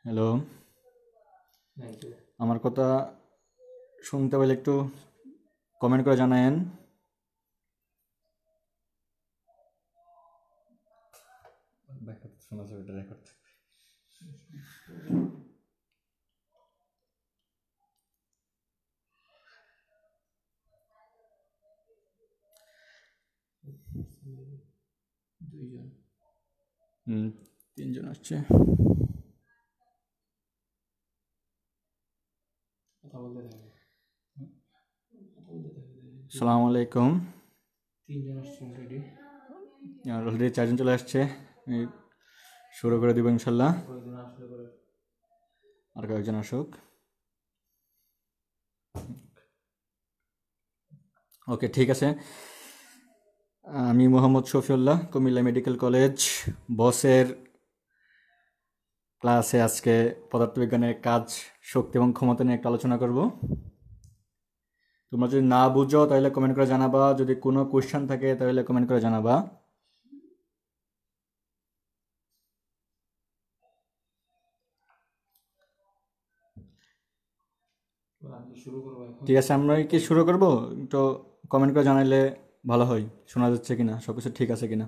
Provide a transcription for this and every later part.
Hello, আমার কথা শুনতে পেলে একটু কমেন্ট করে জানায়েন। শোনা যাবে, এটা রেকর্ড। তিনজন আসছে। আসসালামু আলাইকুম। অলরেডি 4 জন চলে আসছে। শুরু করে দিব ইনশাল্লাহ। আর কয়েকজন আসুক। ওকে, ঠিক আছে। আমি মোহাম্মদ শফিউল্লাহ, কুমিল্লা মেডিকেল কলেজ বসের ক্লাসে আজকে পদার্থবিজ্ঞানের কাজ, শক্তি এবং ক্ষমতা নিয়ে একটা আলোচনা করব। তোমরা যদি না বুঝো তাহলে কমেন্ট করে জানাবা, যদি কোনো কোয়েশ্চেন থাকে তাহলে কমেন্ট করে জানাবা। ঠিক আছে, আমরা কি শুরু করব? তো কমেন্ট করে জানাইলে ভালো হয়, শোনা যাচ্ছে কিনা, সব কিছু ঠিক আছে কিনা।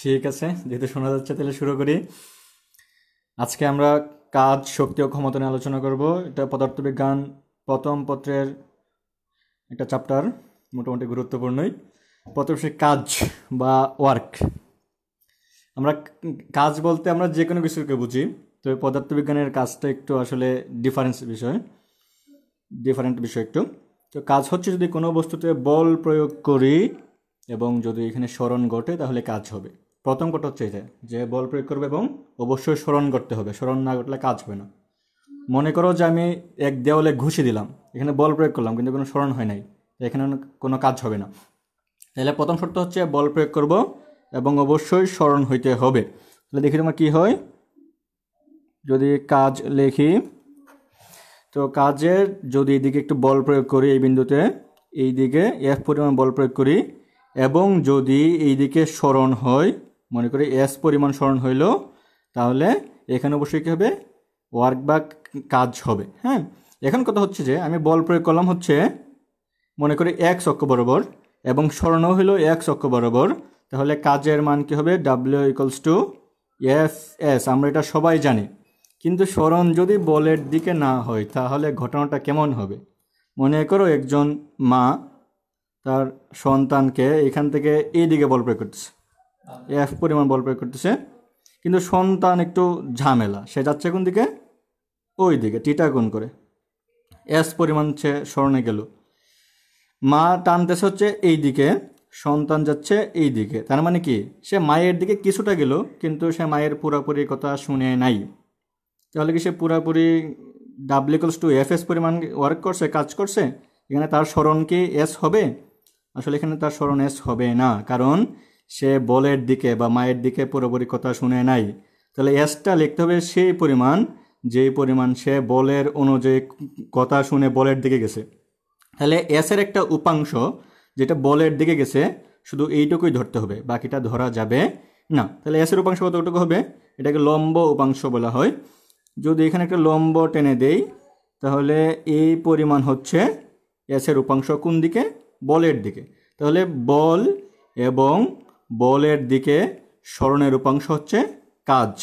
ঠিক আছে, যেহেতু শোনা যাচ্ছে তাহলে শুরু করি। আজকে আমরা কাজ, শক্তি ও ক্ষমতা নিয়ে আলোচনা করব। এটা পদার্থবিজ্ঞান প্রথম পত্রের একটা চ্যাপ্টার, মোটামুটি গুরুত্বপূর্ণই। প্রথম সে কাজ বা ওয়ার্ক। আমরা কাজ বলতে আমরা যে কোনো কিছুকে বুঝি, তবে পদার্থবিজ্ঞানের কাজটা একটু আসলে ডিফারেন্ট বিষয় একটু। তো কাজ হচ্ছে যদি কোনো বস্তুতে বল প্রয়োগ করি এবং যদি এখানে স্মরণ ঘটে তাহলে কাজ হবে। প্রথম কথা হচ্ছে এটা, যে বল প্রয়োগ করবে এবং অবশ্যই স্মরণ করতে হবে, স্মরণ না ঘটলে কাজ হবে না। মনে করো যে আমি এক দেওয়ালে ঘুষি দিলাম, এখানে বল প্রয়োগ করলাম কিন্তু কোনো স্মরণ হয় নাই, এখানে কোনো কাজ হবে না। তাহলে প্রথম শর্ত হচ্ছে বল প্রয়োগ করব এবং অবশ্যই স্মরণ হইতে হবে। তাহলে দেখি তোমার কি হয়। যদি কাজ লিখি, তো কাজের যদি এইদিকে একটু বল প্রয়োগ করি, এই বিন্দুতে এই দিকে এফ পরিমাণ বল প্রয়োগ করি, এবং যদি এই দিকে স্মরণ হয়, মনে করি এস পরিমাণ স্মরণ হইল, তাহলে এখানে অবশ্যই কী হবে, ওয়ার্ক বা কাজ হবে। হ্যাঁ, এখন কথা হচ্ছে যে আমি বল প্রয়োগ করলাম হচ্ছে মনে করি এক্স অক্ষ বরাবর এবং স্মরণও হইল এক্স অক্ষ বরাবর, তাহলে কাজের মান কী হবে, W equals to F S. আমরা এটা সবাই জানি, কিন্তু স্মরণ যদি বলের দিকে না হয় তাহলে ঘটনাটা কেমন হবে। মনে করো একজন মা তার সন্তানকে এখান থেকে এই দিকে বল প্রয়োগ করতেছে, এফ পরিমাণ বল প্রয়োগ করতেছে, কিন্তু সন্তান একটু ঝামেলা, সে যাচ্ছে কোন দিকে, ওই দিকে টিটা গুণ করে, এস পরিমাণ সে স্মরণে গেল। মা টানতেছে হচ্ছে এই দিকে, সন্তান যাচ্ছে এই দিকে, তার মানে কি সে মায়ের দিকে কিছুটা গেল কিন্তু সে মায়ের পুরোপুরি কথা শুনে নাই। তাহলে কি সে পুরোপুরি W equals to F S পরিমাণ ওয়ার্ক করছে, কাজ করছে? এখানে তার স্মরণ কি এস হবে? আসলে এখানে তার স্মরণ এস হবে না, কারণ সে বলের দিকে বা মায়ের দিকে পুরোপুরি কথা শুনে নাই। তাহলে এসটা লিখতে হবে সেই পরিমাণ যেই পরিমাণ সে বলের অনুযায়ী কথা শুনে বলের দিকে গেছে। তাহলে এসের একটা উপাংশ যেটা বলের দিকে গেছে, শুধু এইটুকুই ধরতে হবে, বাকিটা ধরা যাবে না। তাহলে এসের উপাংশ কতটুকু হবে, এটাকে লম্ব উপাংশ বলা হয়। যদি এখানে একটা লম্ব টেনে দেই তাহলে এই পরিমাণ হচ্ছে এসের উপাংশ কোন দিকে, বলের দিকে। তাহলে বল এবং বলের দিকে স্মরণের উপাংশ হচ্ছে কাজ,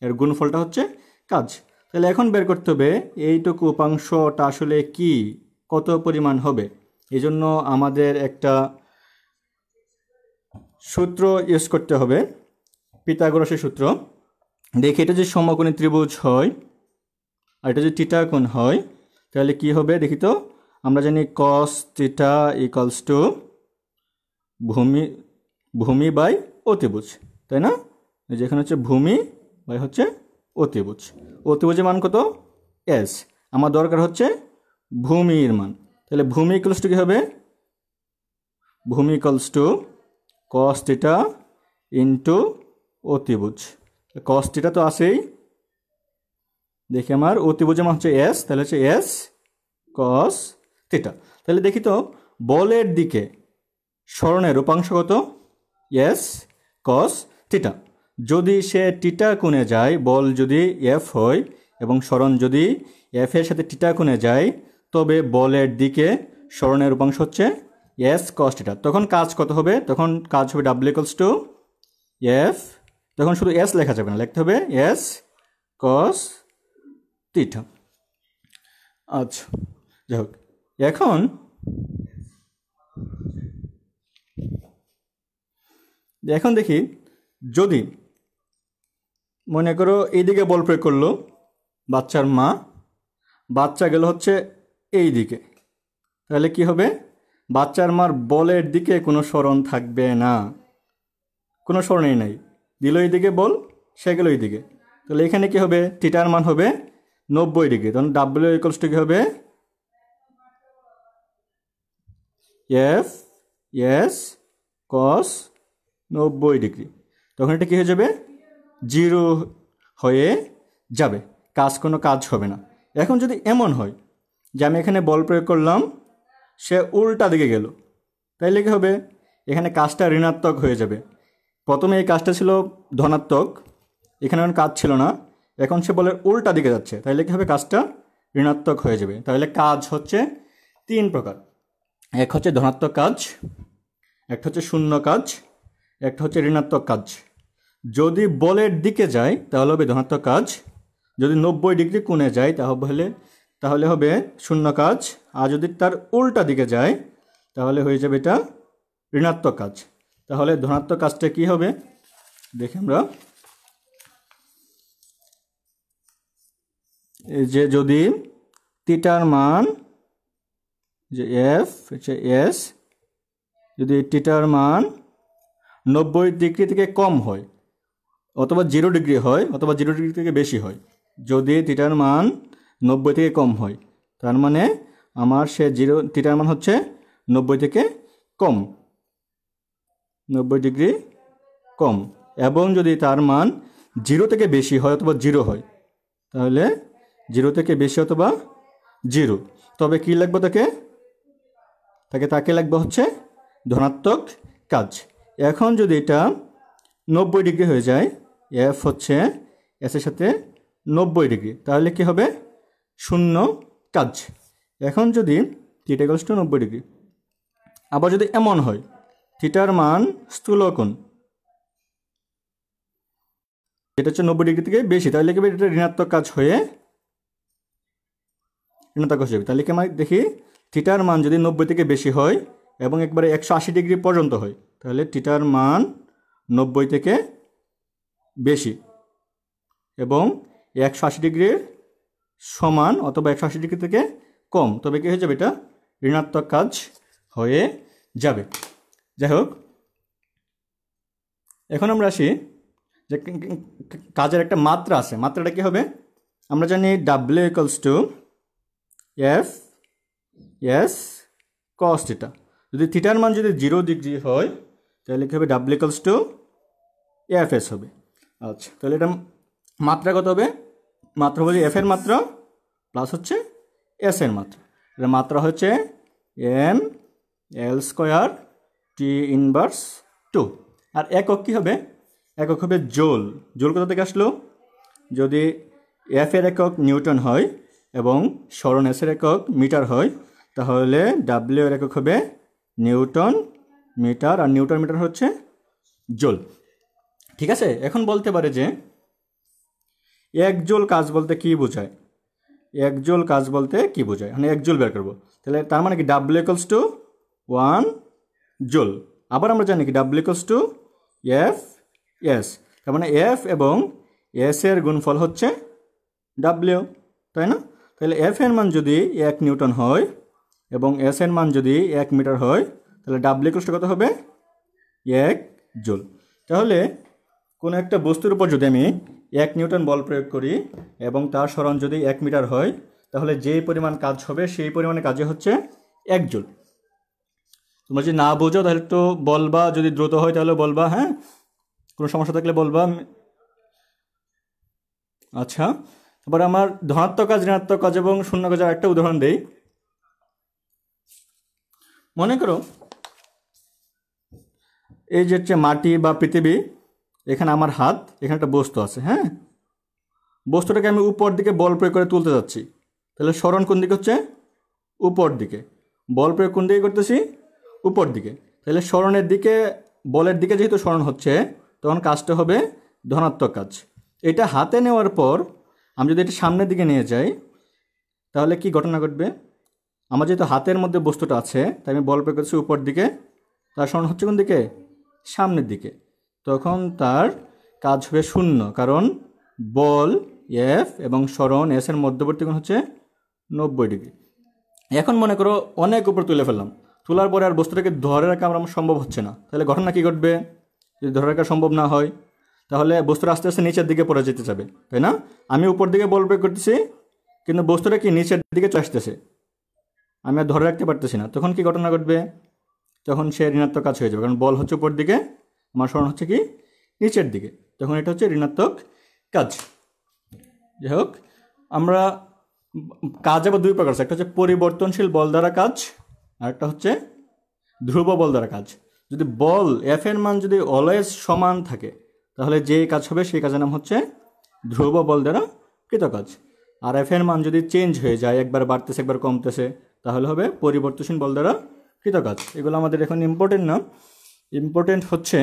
এর গুণফলটা হচ্ছে কাজ। তাহলে এখন বের করতে হবে এইটুকু উপাংশটা আসলে কি, কত পরিমাণ হবে। এই জন্য আমাদের একটা সূত্র ইউজ করতে হবে, পিথাগোরাসের সূত্র। দেখি এটা যে সমকোণী ত্রিভুজ হয় আর এটা যদি থিটা কোণ হয় তাহলে কি হবে দেখি তো। আমরা জানি কস থিটা ইকুয়ালস টু ভূমি বাই অতিভুজ, তাই না? যেখানে হচ্ছে ভূমি বাই হচ্ছে অতিভুজ। অতিভুজের মান কত? এস। আমার দরকার হচ্ছে ভূমির মান। তাহলে ভূমি ইকুয়ালস টু কী হবে? ভূমি equals to cos theta into অতিভুজ। কস থিটা তো আসেই, দেখি আমার অতিভুজের মান হচ্ছে এস, তাহলে হচ্ছে এস কস থিটা। তাহলে দেখি তো বলের দিকে সরণের উপাংশ কত? S cos theta. যদি সে থিটা কোণে যায়, বল যদি এফ হয় এবং সরণ যদি এফ এর সাথে থিটা কোণে যায়, তবে বলের দিকে সরণের উপাংশ হচ্ছে এস কস থিটা। তখন কাজ কত হবে? তখন কাজ হবে ডাব্লিউ ইকুয়ালস টু এফ, তখন শুধু এস লেখা যাবে না, লিখতে হবে এস কস থিটা। আচ্ছা, যাই হোক, এখন দেখি, যদি মনে করো এইদিকে বল প্রয়োগ করলো বাচ্চার মা, বাচ্চা গেল হচ্ছে এই দিকে, তাহলে কি হবে? বাচ্চার মার বলের দিকে কোনো সরণ থাকবে না, কোনো সরণই নাই। দিল এই দিকে বল, সে গেল এই দিকে, তাহলে এখানে কি হবে? থিটার মান হবে 90 ডিগ্রি। তখন ডাব্লিউ ইকুয়ালস টু কি হবে? এফ এস কস 90 ডিগ্রি। তখন এটা কী হয়ে যাবে? 0 হয়ে যাবে, কোনো কাজ হবে না। এখন যদি এমন হয় যে আমি এখানে বল প্রয়োগ করলাম, সে উল্টা দিকে গেল, তাইলে কী হবে? এখানে কাজটা ঋণাত্মক হয়ে যাবে। প্রথমে এই কাজটা ছিল ধনাত্মক, এখানে কাজ ছিল না, এখন সে বলের উল্টা দিকে যাচ্ছে, তাইলে কী হবে? কাজটা ঋণাত্মক হয়ে যাবে। তাহলে কাজ হচ্ছে 3 প্রকার। এক হচ্ছে ধনাত্মক কাজ, একটা হচ্ছে শূন্য কাজ, একটা হচ্ছে ঋণাত্মক কাজ। যদি বলের দিকে যায় তাহলে হবে ধনাত্মক কাজ, যদি 90 ডিগ্রি কোণে যায় তাহলে হবে শূন্য কাজ, আর যদি তার উল্টা দিকে যায় তাহলে হয়ে যাবে এটা ঋণাত্মক কাজ। তাহলে ধনাত্মক কাজটা কি হবে দেখি আমরা। এই যে যদি থিটার মান যে এফ হচ্ছে এস, যদি থিটার মান 90 ডিগ্রি থেকে কম হয় অথবা 0 ডিগ্রি হয় অথবা 0 ডিগ্রি থেকে বেশি হয়, যদি থিটার মান 90 থেকে কম হয়, তার মানে আমার সে থিটার মান হচ্ছে 90 থেকে কম, 90 ডিগ্রি কম, এবং যদি তার মান 0 থেকে বেশি হয় অথবা 0 হয়, তাহলে 0 থেকে বেশি অথবা 0, তবে কি লাগবে তাকে লাগবে হচ্ছে ধনাত্মক কাজ। এখন যদি এটা 90 ডিগ্রি হয়ে যায়, এফ হচ্ছে এসের সাথে 90 ডিগ্রি, তাহলে কি হবে? শূন্য কাজ। এখন যদি থিটা ইকুয়ালস টু 90 ডিগ্রি, আবার যদি এমন হয় থিটার মান স্থূলকোণ, এটা হচ্ছে 90 ডিগ্রি থেকে বেশি, তাহলে কি এটা ঋণাত্মক কাজ হয়ে যাবে। তাহলে কি আমরা দেখি, থিটার মান যদি 90 থেকে বেশি হয় এবং একবারে 180 ডিগ্রি পর্যন্ত হয়, তাহলে থিটার মান 90 থেকে বেশি এবং 180 ডিগ্রির সমান অথবা 180 ডিগ্রি থেকে কম, তবে কি হয়ে যাবে? এটা ঋণাত্মক কাজ হয়ে যাবে। যাই হোক, এখন আমরা আসি যে কাজের একটা মাত্রা আছে। মাত্রাটা কি হবে? আমরা জানি W equals to F S cos theta. যদি থিটার মান যদি 0 ডিগ্রি হয় তাহলে কি হবে? W equals to F S হবে। আচ্ছা, তাহলে এটা মাত্রা কত হবে? মাত্রা বলি এফ এর মাত্রা প্লাস হচ্ছে এস এর মাত্রা। এটা মাত্রা হচ্ছে M L square T inverse 2। আর একক কী হবে? একক হবে জোল। জোল কোথা থেকে আসলো? যদি এফ এর একক নিউটন হয় এবং সরণ এস এর একক মিটার হয়, তাহলে ডাব্লিউ এর একক হবে নিউটন মিটার, আর নিউটন মিটার হচ্ছে জোল। ঠিক আছে, এখন বলতে পারে যে 1 জোল কাজ বলতে কি বোঝায়? 1 জোল কাজ বলতে কি বোঝায়? মানে 1 জোল বের করবো, তাহলে তার মানে কি ডাব্লিউ ইকুয়ালস টু 1 জোল। আবার আমরা জানি কি W equals to F S, তার মানে এফ এবং এস এর গুণফল হচ্ছে ডাব্লিউ, তাই না? তাহলে এফ এর মান যদি 1 নিউটন হয় এবং এস এর মান যদি 1 মিটার হয়, তাহলে ডাব্লিউ ইকুয়ালস টু কত হবে? 1 জোল। তাহলে কোনো একটা বস্তুর উপর যদি আমি 1 নিউটন বল প্রয়োগ করি এবং তার সরণ যদি 1 মিটার হয়, তাহলে যেই পরিমাণ কাজ হবে সেই পরিমাণে কাজে হচ্ছে 1 জুল। তোমরা যদি না বোঝো তাহলে তো বলবা, যদি দ্রুত হয় তাহলে বলবা, হ্যাঁ, কোনো সমস্যা থাকলে বলবা। আচ্ছা, এবার আমার ধনাত্মক কাজ, ঋণাত্মক কাজ এবং শূন্য কাজের একটা উদাহরণ দেই। মনে করো এই যে হচ্ছে মাটি বা পৃথিবী, এখানে আমার হাত, এখানে একটা বস্তু আছে, হ্যাঁ, বস্তুটাকে আমি উপর দিকে বল প্রয়োগ করে তুলতে যাচ্ছি, তাহলে সরণ কোন দিকে হচ্ছে? উপর দিকে। বল প্রয়োগ কোন দিকে করতেছি? উপর দিকে। তাহলে সরণের দিকে, বলের দিকে যেহেতু সরণ হচ্ছে, তখন কাজটা হবে ধনাত্মক কাজ। এটা হাতে নেওয়ার পর আমি যদি এটা সামনের দিকে নিয়ে যাই, তাহলে কি ঘটনা ঘটবে? আমার যেহেতু হাতের মধ্যে বস্তুটা আছে, তাই আমি বল প্রয়োগ করছি উপর দিকে, তার সরণ হচ্ছে কোন দিকে? সামনের দিকে। তখন তার কাজ হবে শূন্য, কারণ বল এফ এবং সরণ এস এর মধ্যবর্তী কোণ হচ্ছে 90 ডিগ্রি। এখন মনে করো অনেক উপর তুলে ফেললাম, তোলার পরে আর বস্তুটাকে ধরে রাখা আমার সম্ভব হচ্ছে না, তাহলে ঘটনা কী ঘটবে? যদি ধরে রাখা সম্ভব না হয়, তাহলে বস্তুটা আস্তে আস্তে নিচের দিকে পড়ে যেতে যাবে, তাই না? আমি উপর দিকে বল প্রয়োগ করতেছি, কিন্তু বস্তুটা কি নিচের দিকে চলে আসতেছে, আমি আর ধরে রাখতে পারতেছি না। তখন কি ঘটনা ঘটবে? তখন সে ঋণাত্মক কাজ হয়ে যাবে, কারণ বল হচ্ছে উপর দিকে, আমার সরণ হচ্ছে কি নিচের দিকে, তখন এটা হচ্ছে ঋণাত্মক কাজ। যাই হোক, আমরা কাজ আবার দুই প্রকার আছে, একটা হচ্ছে পরিবর্তনশীল বল দ্বারা কাজ, আর একটা হচ্ছে ধ্রুব বল দ্বারা কাজ। যদি বল এফ এর মান যদি অলওয়েজ সমান থাকে, তাহলে যে কাজ হবে সেই কাজের নাম হচ্ছে ধ্রুব বল দ্বারা কৃত কাজ। আর এফ এর মান যদি চেঞ্জ হয়ে যায়, একবার বাড়তেছে একবার কমতেছে, তাহলে হবে পরিবর্তনশীল বল দ্বারা কৃত কাজ। এগুলো আমাদের এখন ইম্পর্টেন্ট না, ইম্পর্টেন্ট হচ্ছে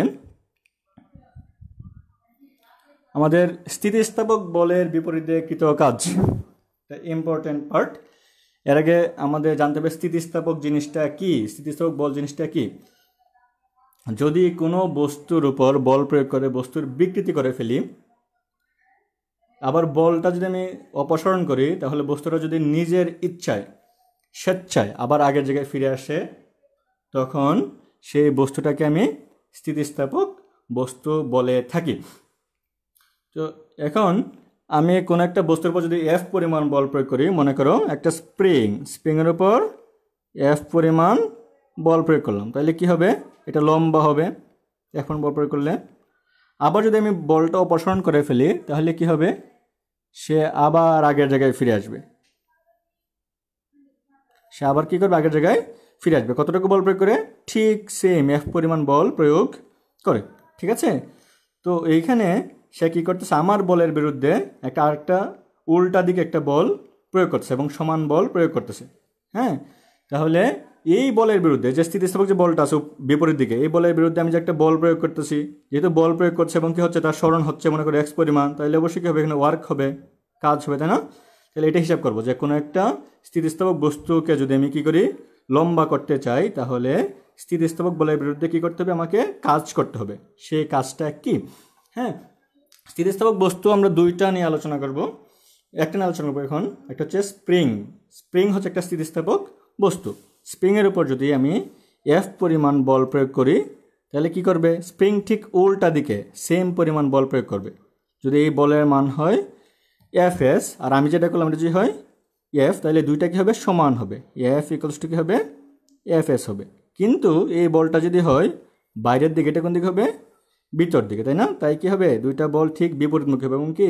আমাদের স্থিতিস্থাপক বলের বিপরীতে কৃত কাজ, ইম্পর্টেন্ট পার্ট। এর আগে আমাদের জানতে হবে স্থিতিস্থাপক জিনিসটা কি, স্থিতিস্থাপক বল জিনিসটা কি। যদি কোনো বস্তুর উপর বল প্রয়োগ করে বস্তুর বিকৃতি করে ফেলি, আবার বলটা যদি আমি অপসারণ করি, তাহলে বস্তুটা যদি নিজের ইচ্ছায় স্বেচ্ছায় আবার আগের জায়গায় ফিরে আসে, তখন সেই বস্তুটাকে আমি স্থিতিস্থাপক বস্তু বলে থাকি। তো এখন আমি কোনো একটা বস্তুর উপর যদি এফ পরিমাণ বল প্রয়োগ করি, মনে করো একটা স্প্রিংয়ের উপর এফ পরিমাণ বল প্রয়োগ করলাম, তাহলে কি হবে? এটা লম্বা হবে এখন বল প্রয়োগ করলে। আবার যদি আমি বলটা অপসারণ করে ফেলি, তাহলে কি হবে? সে আবার আগের জায়গায় ফিরে আসবে, সে আবার কি করবে? আগের জায়গায় ফিরে আসবে। কতটুকু বল প্রয়োগ করে? ঠিক সেম এফ পরিমাণ বল প্রয়োগ করে, ঠিক আছে? তো এইখানে সে কী করতেছে? আমার বলের বিরুদ্ধে আরেকটা উল্টা দিকে একটা বল প্রয়োগ করতেছে এবং সমান বল প্রয়োগ করতেছে, হ্যাঁ। তাহলে এই বলের বিরুদ্ধে যে স্থিতিস্থাপক যে বলটা আছে বিপরীত দিকে, এই বলের বিরুদ্ধে আমি যে একটা বল প্রয়োগ করতেছি, যেহেতু বল প্রয়োগ করছে এবং কি হচ্ছে, তার সরণ হচ্ছে মনে করি এক্স পরিমাণ, তাহলে অবশ্যই কী হবে? এখানে ওয়ার্ক হবে, কাজ হবে, তাই না? তাহলে এটা হিসাব করবো যে কোনো একটা স্থিতিস্থাপক বস্তুকে যদি আমি কী করি? লম্বা করতে চাই, তাহলে স্থিতিস্থাপক বলের বিরুদ্ধে কী করতে হবে? আমাকে কাজ করতে হবে। সেই কাজটা কি? হ্যাঁ, স্থিতিস্থাপক বস্তু আমরা দুইটা নিয়ে আলোচনা করব, একটা নিয়ে আলোচনা করবো এখন। একটা হচ্ছে স্প্রিং হচ্ছে একটা স্থিতিস্থাপক বস্তু। স্প্রিংয়ের উপর যদি আমি এফ পরিমাণ বল প্রয়োগ করি, তাহলে কি করবে? স্প্রিং ঠিক উল্টা দিকে সেম পরিমাণ বল প্রয়োগ করবে। যদি এই বলের মান হয় এফ এস, আর আমি যেটা করলাম এটা যদি হয় এফ, তাহলে দুইটা কী হবে? সমান হবে। এফ ইকুয়ালস টু কী হবে? এফ এস হবে। কিন্তু এই বলটা যদি হয় বাইরের দিকে, এটা কোন দিকে হবে? ভিতর দিকে, তাই না? তাই কি হবে? দুইটা বল ঠিক বিপরীতমুখী হবে এবং কি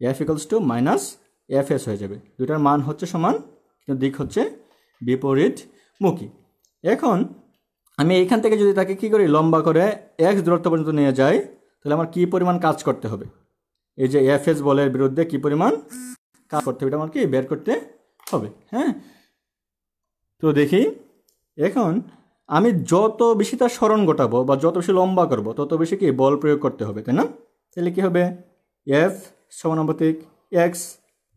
F equals to minus F S হয়ে যাবে। দুইটার মান হচ্ছে সমান, কিন্তু দিক হচ্ছে বিপরীতমুখী। এখন আমি এইখান থেকে যদি তাকে কি করি? লম্বা করে এক্স দূরত্ব পর্যন্ত নিয়ে যাই, তাহলে আমার কি পরিমাণ কাজ করতে হবে? এই যে এফ এস বলের বিরুদ্ধে কি পরিমাণ কাজ করতে হবে, এটা আমার কি বের করতে হবে, হ্যাঁ। তো দেখি, এখন আমি যত বেশি তার সরণ ঘটাবো বা যত বেশি লম্বা করব, তত বেশি কি বল প্রয়োগ করতে হবে, তাই না? তাহলে কি হবে? এফ সমানুপাতিক এক্স,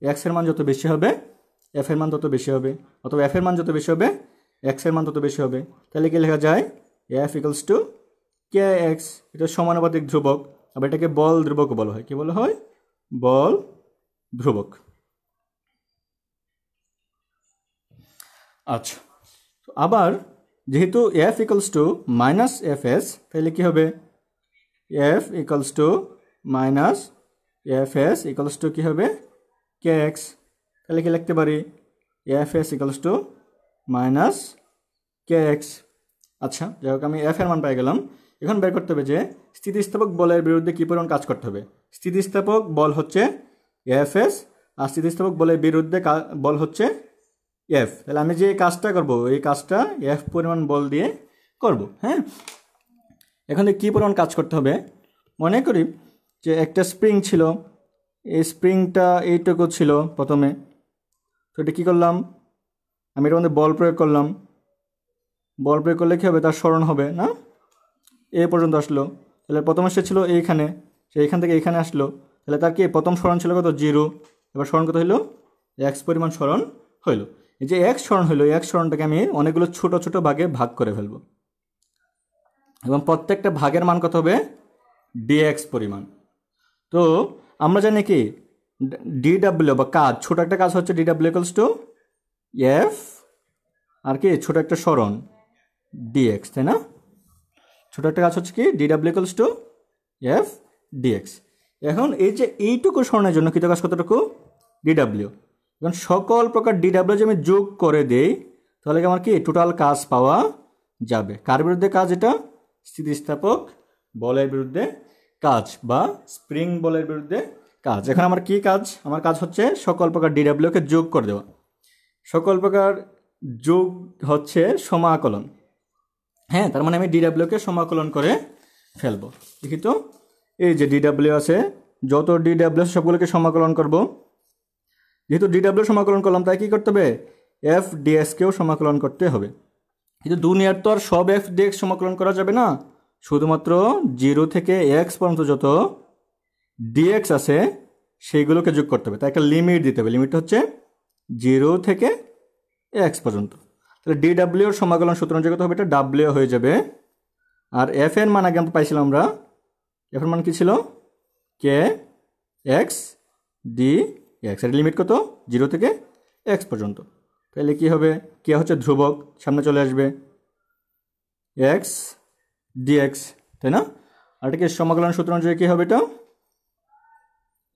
এক্সের মান যত বেশি হবে এফ এর মান তত বেশি হবে, অথবা এফ এর মান যত বেশি হবে এক্স এর মান তত বেশি হবে। তাহলে কি লেখা যায়? F equals to K x. এটা সমানুপাতিক ধ্রুবক, আবার এটাকে বল ধ্রুবক বলা হয়। কি বলা হয়? বল ধ্রুবক। আচ্ছা, আবার যেহেতু F equals to minus F S, তাহলে কি হবে? F equals to minus F S equals to কী হবে কে এক্স। তাহলে কি লিখতে পারি F S equals to minus K X. আচ্ছা, যাই হোক আমি এফ এর মান পেয়ে গেলাম। এখন বের করতে হবে যে স্থিতিস্থাপক বলের বিরুদ্ধে কী পরিমাণ কাজ করতে হবে। স্থিতিস্থাপক বল হচ্ছে এফ এস, আর স্থিতিস্থাপক বলের বিরুদ্ধে বল হচ্ছে এফ। তাহলে আমি যে কাজটা করব এই কাজটা এফ পরিমাণ বল দিয়ে করব। হ্যাঁ, এখানে কী পরিমাণ কাজ করতে হবে, মনে করি যে একটা স্প্রিং ছিল, এই স্প্রিংটা এইটুকু ছিল প্রথমে। তো এটা কী করলাম, আমি এটার মধ্যে বল প্রয়োগ করলাম। বল প্রয়োগ করলে কী হবে, তার স্মরণ হবে না, এ পর্যন্ত আসলো। তাহলে প্রথমে সে ছিল এইখানে, সে এইখান থেকে এইখানে আসলো। তাহলে তার কি প্রথম স্মরণ ছিল কত 0, এবার স্মরণ কত হইলো এক্স পরিমাণ স্মরণ হইল। এই যে এক্স স্মরণ হইলো, এক্স স্মরণটাকে আমি অনেকগুলো ছোট ছোট ভাগে ভাগ করে ফেলবো, এবং প্রত্যেকটা ভাগের মান কত হবে ডিএক্স পরিমাণ। তো আমরা জানি কি ডিডাব্লিউ বা কাজ, ছোট একটা কাজ হচ্ছে DW equals to F R কি ছোট একটা স্মরণ ডিএক্স, তাই না? ছোট একটা কাজ হচ্ছে কি DW equals to F DX. এখন এই যে এইটুকু স্মরণের জন্য কৃত কাজ কতটুকু ডিডাব্লিউ। এখন সকল প্রকার ডিডাব্লিউ যদি আমি যোগ করে দিই তাহলে আমার কি টোটাল কাজ পাওয়া যাবে। কার বিরুদ্ধে কাজ? এটা স্থিতিস্থাপক বলের বিরুদ্ধে কাজ বা স্প্রিং বলের বিরুদ্ধে কাজ। এখন আমার কি কাজ? আমার কাজ হচ্ছে সকল প্রকার ডিডাব্লিউকে যোগ করে দেওয়া। সকল প্রকার যোগ হচ্ছে সমাকলন। হ্যাঁ, তার মানে আমি ডিডাব্লিউকে সমাকলন করে ফেলবো। দেখি তো, এই যে ডিডাব্লিউ আছে, যত ডিডাব্লিউ সবগুলোকে সমাকলন করব। যেহেতু ডিডাব্লিউ সমাকলন করলাম তাই কী করতে হবে এফ ডিএক্সকেও সমাকলন করতে হবে। কিন্তু দুনিয়ার তো আর সব এফ ডিএক্স সমাকলন করা যাবে না, শুধুমাত্র 0 থেকে এক্স পর্যন্ত যত ডিএক্স আছে সেইগুলোকে যোগ করতে হবে। তাই একটা লিমিট দিতে হবে, লিমিটটা হচ্ছে 0 থেকে এক্স পর্যন্ত। তাহলে ডিডাব্লিউর সমাকলন সূত্র অনুযায়ী কত হবে, এটা ডাব্লিউ হয়ে যাবে। আর এফ এর মান আগে আমরা পাইছিলাম, আমরা এফ এর মান কি ছিল কে এক্স ডি এক্স, এর লিমিট কত 0 থেকে এক্স পর্যন্ত। তাহলে কি হবে, কে হচ্ছে ধ্রুবক, সামনে চলে আসবে এক্স ডিএক্স, তাই না? আর এটা কি সমাকলন সূত্র অনুযায়ী কী হবে, এটা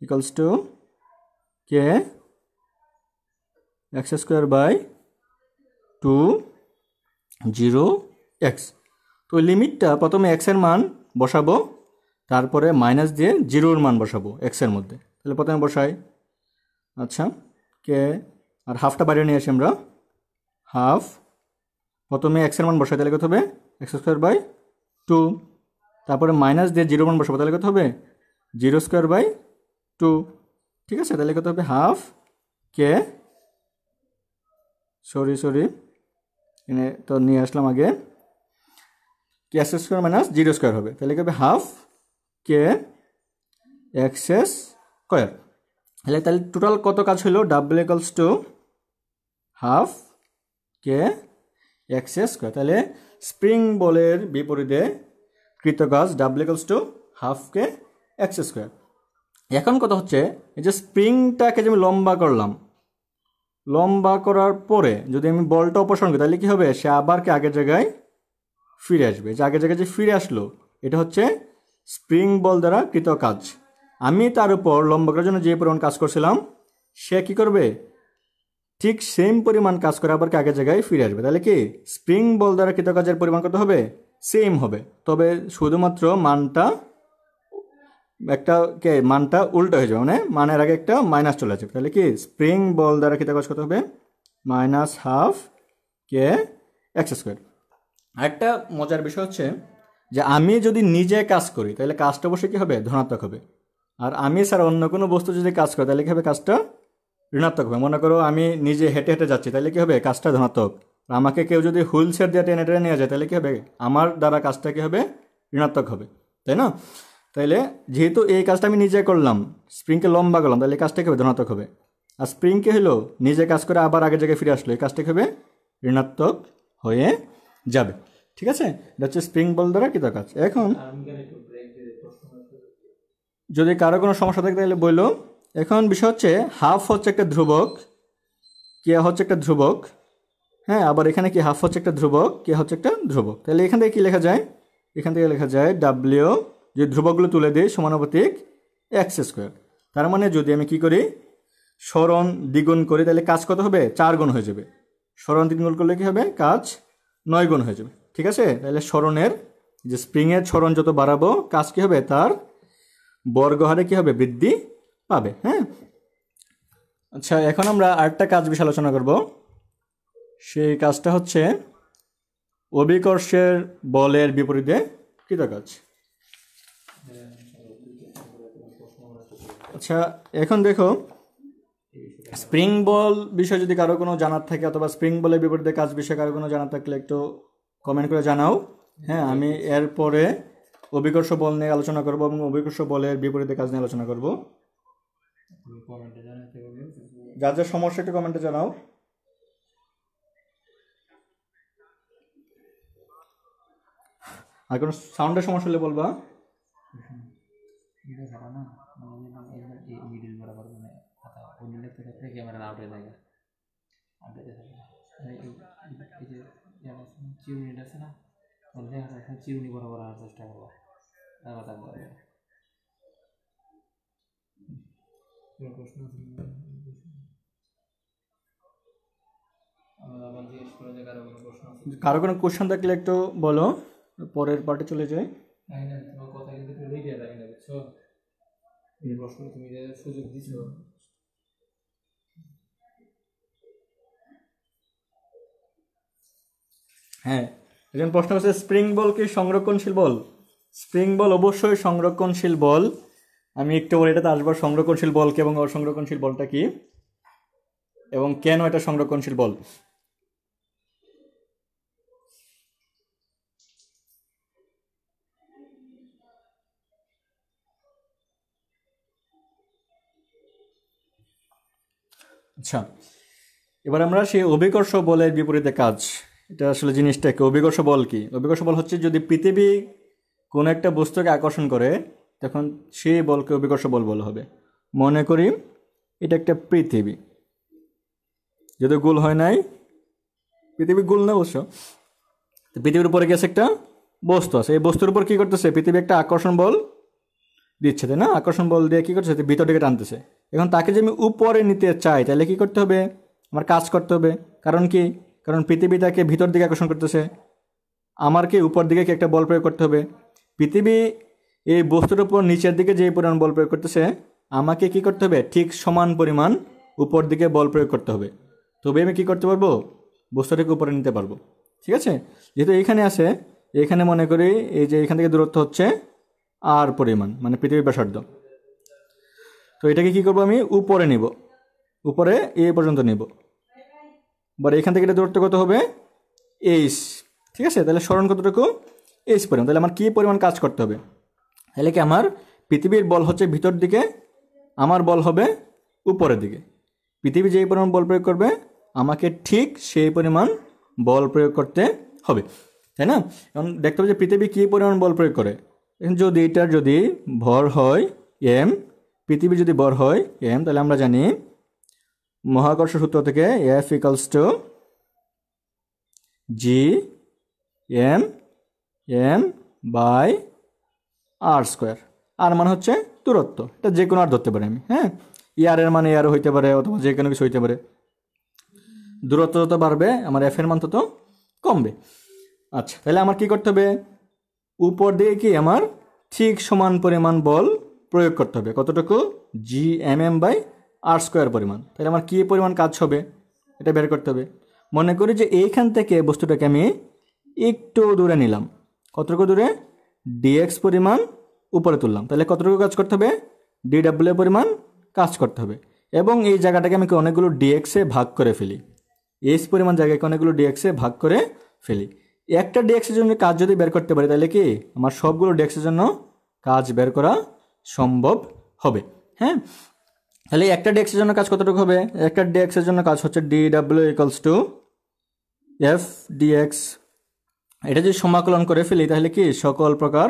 equals to K X square by 2 0 X. তো লিমিটটা প্রথমে এক্সের মান বসাবো, তারপরে মাইনাস দিয়ে 0-র মান বসাবো এক্সের মধ্যে। তাহলে প্রথমে বসাই, আচ্ছা কে আর হাফটা বাইরে নিয়ে আসি আমরা, হাফ প্রথমে এক্সের মান বসাই, তাহলে কত হবে এক্স স্কোয়ার বাই 2, তারপরে মাইনাস দিয়ে 0 মান বসাবো, তাহলে কত হবে 0 স্কোয়ার বাই 2। ঠিক আছে, তাহলে কত হবে হাফ কে সরি এনে তো নিয়ে আসলাম আগে, কে এক্স স্কোয়ার মাইনাস 0 স্কোয়ার হবে, তাহলে কি হবে হাফ কে এক্স স্কোয়ার। তাহলে টোটাল কত কাজ হলো W equals to half K X square. তাহলে স্প্রিং বলের বিপরীতে কৃত কাজ W equals to half K X square. এখন কথা হচ্ছে এই যে স্প্রিংটাকে যে আমি লম্বা করলাম, লম্বা করার পরে যদি আমি বলটা অপসারণ করি তাহলে কী হবে, সে আবার কি আগের জায়গায় ফিরে আসবে। যে আগের জায়গায় যে ফিরে আসলো এটা হচ্ছে স্প্রিং বল দ্বারা কৃত কাজ। আমি তার উপর লম্বা করার জন্য যে পরিমাণ কাজ করছিলাম সে কি করবে, ঠিক সেম পরিমাণ কাজ করে আবার কি আগের জায়গায় ফিরে আসবে। তাহলে কি স্প্রিং বল দ্বারা কৃত কাজের পরিমাণ কত হবে, সেম হবে, তবে শুধুমাত্র মানটা মানটা উল্টো হয়ে যাবে, মানে মানের আগে একটা মাইনাস চলে আসবে। তাহলে কি স্প্রিং বল দ্বারা কৃত কাজ কত হবে মাইনাস হাফ কে এক্স স্কোয়ার। আরেকটা মজার বিষয় হচ্ছে যে আমি যদি নিজে কাজ করি তাহলে কাজটা অবশ্যই কী হবে ধনাত্মক হবে, আর আমি স্যার অন্য কোনো বস্তু যদি কাজ করে তাহলে কী হবে কাজটা ঋণাত্মক হবে। মনে করো আমি নিজে হেঁটে হেঁটে যাচ্ছি তাহলে কী হবে কাজটা ধনাত্মক, আমাকে কেউ যদি হুইল চেয়ার দিয়ে টেনে টেনে নিয়ে যায় তাহলে কী হবে আমার দ্বারা কাজটা কী হবে ঋণাত্মক হবে, তাই না? তাইলে যেহেতু এই কাজটা আমি নিজে করলাম, স্প্রিংকে লম্বা করলাম, তাহলে এই কাজটা কী হবে ধনাত্মক হবে। আর স্প্রিংকে হলো নিজে কাজ করে আবার আগের জায়গায় ফিরে আসলো, এই কাজটা কী হবে ঋণাত্মক হয়ে যাবে। ঠিক আছে, এটা হচ্ছে স্প্রিং বল দ্বারা কৃত কাজ। এখন যদি কারো কোনো সমস্যা থাকে তাহলে বললো। এখন বিষয় হচ্ছে হাফ হচ্ছে একটা ধ্রুবক, কে হচ্ছে একটা ধ্রুবক, হ্যাঁ, আবার এখানে কি হাফ হচ্ছে একটা ধ্রুবক, কে হচ্ছে একটা ধ্রুবক। তাহলে এখান থেকে কি লেখা যায়, এখান থেকে লেখা যায় ডাব্লিউ যে ধ্রুবকগুলো তুলে দিই সমানুপাতিক এক্স স্কোয়ার। তার মানে যদি আমি কি করি, সরণ দ্বিগুণ করি তাহলে কাজ কত হবে? 4 গুণ হয়ে যাবে। সরণ দ্বিগুণ করলে কি হবে? কাজ 9 গুণ হয়ে যাবে। ঠিক আছে, তাহলে সরণের যে স্প্রিংয়ের সরণ যত বাড়াবো কাজ কি হবে? তার বর্গহারে কি হবে? বৃদ্ধি পাবে। হ্যাঁ, আচ্ছা, এখন আমরা আরেকটা কাজ বিষয়ে আলোচনা করব। সেই কাজটা হচ্ছে অভিকর্ষের বলের বিপরীতে কৃত কাজ। আচ্ছা, এখন দেখো, স্প্রিং বল বিষয়ে যদি কারো কোনো জানার থাকে অথবা স্প্রিং বলের বিপরীতে কাজ বিষয়ে কারো কোনো জানার থাকলে একটু কমেন্ট করে জানাও। হ্যাঁ, আমি এরপরে অভিকর্ষ বল নিয়ে আলোচনা করব এবং অভিকর্ষ বলের বিপরীতে কাজ নিয়ে আলোচনা করব। যার যার সমস্যা একটু কমেন্টে জানাও। আর কোনো সাউন্ডের সমস্যা হলে বলবা। চিরুনি বরাবর আনার চেষ্টা করবো। কারো কোনো কোশ্চেন থাকলে একটু বলো, পরের পার্টে চলে যাই। কথা কিন্তু রেডি থাকে না, বুঝছো? এই প্রশ্ন তুমি যে সুযোগ দিছো। হ্যাঁ, একজন প্রশ্ন হচ্ছে স্প্রিং বল কি সংরক্ষণশীল বল? স্প্রিং বল অবশ্যই সংরক্ষণশীল বল। আমি একটু বলে এটাতে আসবো সংরক্ষণশীল বল কি এবং অসংরক্ষণশীল বলটা কি এবং কেন এটা সংরক্ষণশীল বল। আচ্ছা, এবার আমরা সেই অভিকর্ষ বলের বিপরীতে কাজ, এটা আসলে জিনিসটা কি? অভিকর্ষ বল কি? অভিকর্ষ বল হচ্ছে যদি পৃথিবী কোনো একটা বস্তুকে আকর্ষণ করে তখন সেই বলকে অভিকর্ষ বল বলা হবে। মনে করি এটা একটা পৃথিবী, যদি গোল হয় নাই, পৃথিবী গোল না অবশ্য, পৃথিবীর উপরে গেছে একটা বস্তু আছে, এই বস্তুর উপর কী করতেছে? পৃথিবী একটা আকর্ষণ বল দিচ্ছে, তাই না? আকর্ষণ বল দিয়ে কী করতেছে? ভিতর দিকে টানতেছে। এখন তাকে যে আমি উপরে নিতে চাই তাহলে কী করতে হবে? আমার কাজ করতে হবে। কারণ কি? কারণ পৃথিবী তাকে ভিতর দিকে আকর্ষণ করতেছে, আমার কি উপর দিকে কি একটা বল প্রয়োগ করতে হবে। পৃথিবী এই বস্তুর উপর নিচের দিকে যে পরিমাণ বল প্রয়োগ করতেছে, আমাকে কি করতে হবে? ঠিক সমান পরিমাণ উপর দিকে বল প্রয়োগ করতে হবে, তবে আমি কী করতে পারবো? বস্তুটাকে উপরে নিতে পারবো। ঠিক আছে, যেহেতু এইখানে আছে, এখানে মনে করি এই যে এখান থেকে দূরত্ব হচ্ছে আর পরিমাণ, মানে পৃথিবীর ব্যাসার্ধ। তো এটাকে কি করবো? আমি উপরে নিব, উপরে এ পর্যন্ত নিব। এবার এখান থেকে এটা দূরত্ব কত হবে? এইচ। ঠিক আছে, তাহলে সরণ কতটুকু? এইচ পরিমাণ। তাহলে আমার কী পরিমাণ কাজ করতে হবে? তাহলে কি আমার পৃথিবীর বল হচ্ছে ভিতর দিকে, আমার বল হবে উপরের দিকে। পৃথিবী যেই পরিমাণ বল প্রয়োগ করবে আমাকে ঠিক সেই পরিমাণ বল প্রয়োগ করতে হবে, তাই না? এখন দেখতে হবে যে পৃথিবী কী পরিমাণ বল প্রয়োগ করে। এখন যদি এটার যদি ভর হয় এম, পৃথিবীর যদি ভর হয় এম, তাহলে আমরা জানি মহাকর্ষ সূত্র থেকে F equals to G M M by R square. আর মানে হচ্ছে দূরত্ব, এটা যে কোনো আর ধরতে পারি আমি। হ্যাঁ, ইয়ারের মানে ইয়ারও হইতে পারে অথবা যে কোনো কিছু হইতে পারে। দূরত্ব যত বাড়বে আমার এফের মান তত কমবে। আচ্ছা, তাহলে আমার কি করতে হবে? উপর দিকে কি আমার ঠিক সমান পরিমাণ বল প্রয়োগ করতে হবে। কতটুকু? G M M by R square পরিমাণ। তাহলে আমার কী পরিমাণ কাজ হবে এটা বের করতে হবে। মনে করি যে এইখান থেকে বস্তুটাকে আমি একটু দূরে নিলাম। কতটুকু দূরে? ডিএক্স পরিমাণ উপরে তুললাম। তাহলে কতটুকু কাজ করতে হবে? ডিডাব্লিউ পরিমাণ কাজ করতে হবে। এবং এই জায়গাটাকে আমি অনেকগুলো ডিএক্সে ভাগ করে ফেলি, এইচ পরিমাণ জায়গাকে অনেকগুলো ডিএক্সে ভাগ করে ফেলি। একটা ডিএক্সের জন্য কাজ যদি বের করতে পারি তাহলে কি আমার সবগুলো ডিএক্সের জন্য কাজ বের করা সম্ভব হবে। হ্যাঁ, তাহলে একটা ডিএক্সের জন্য কাজ কতটুকু হবে? একটা ডিএক্সের জন্য কাজ হচ্ছে DW equals to F DX. এটা যদি সমাকলন করে ফেলি তাহলে কি সকল প্রকার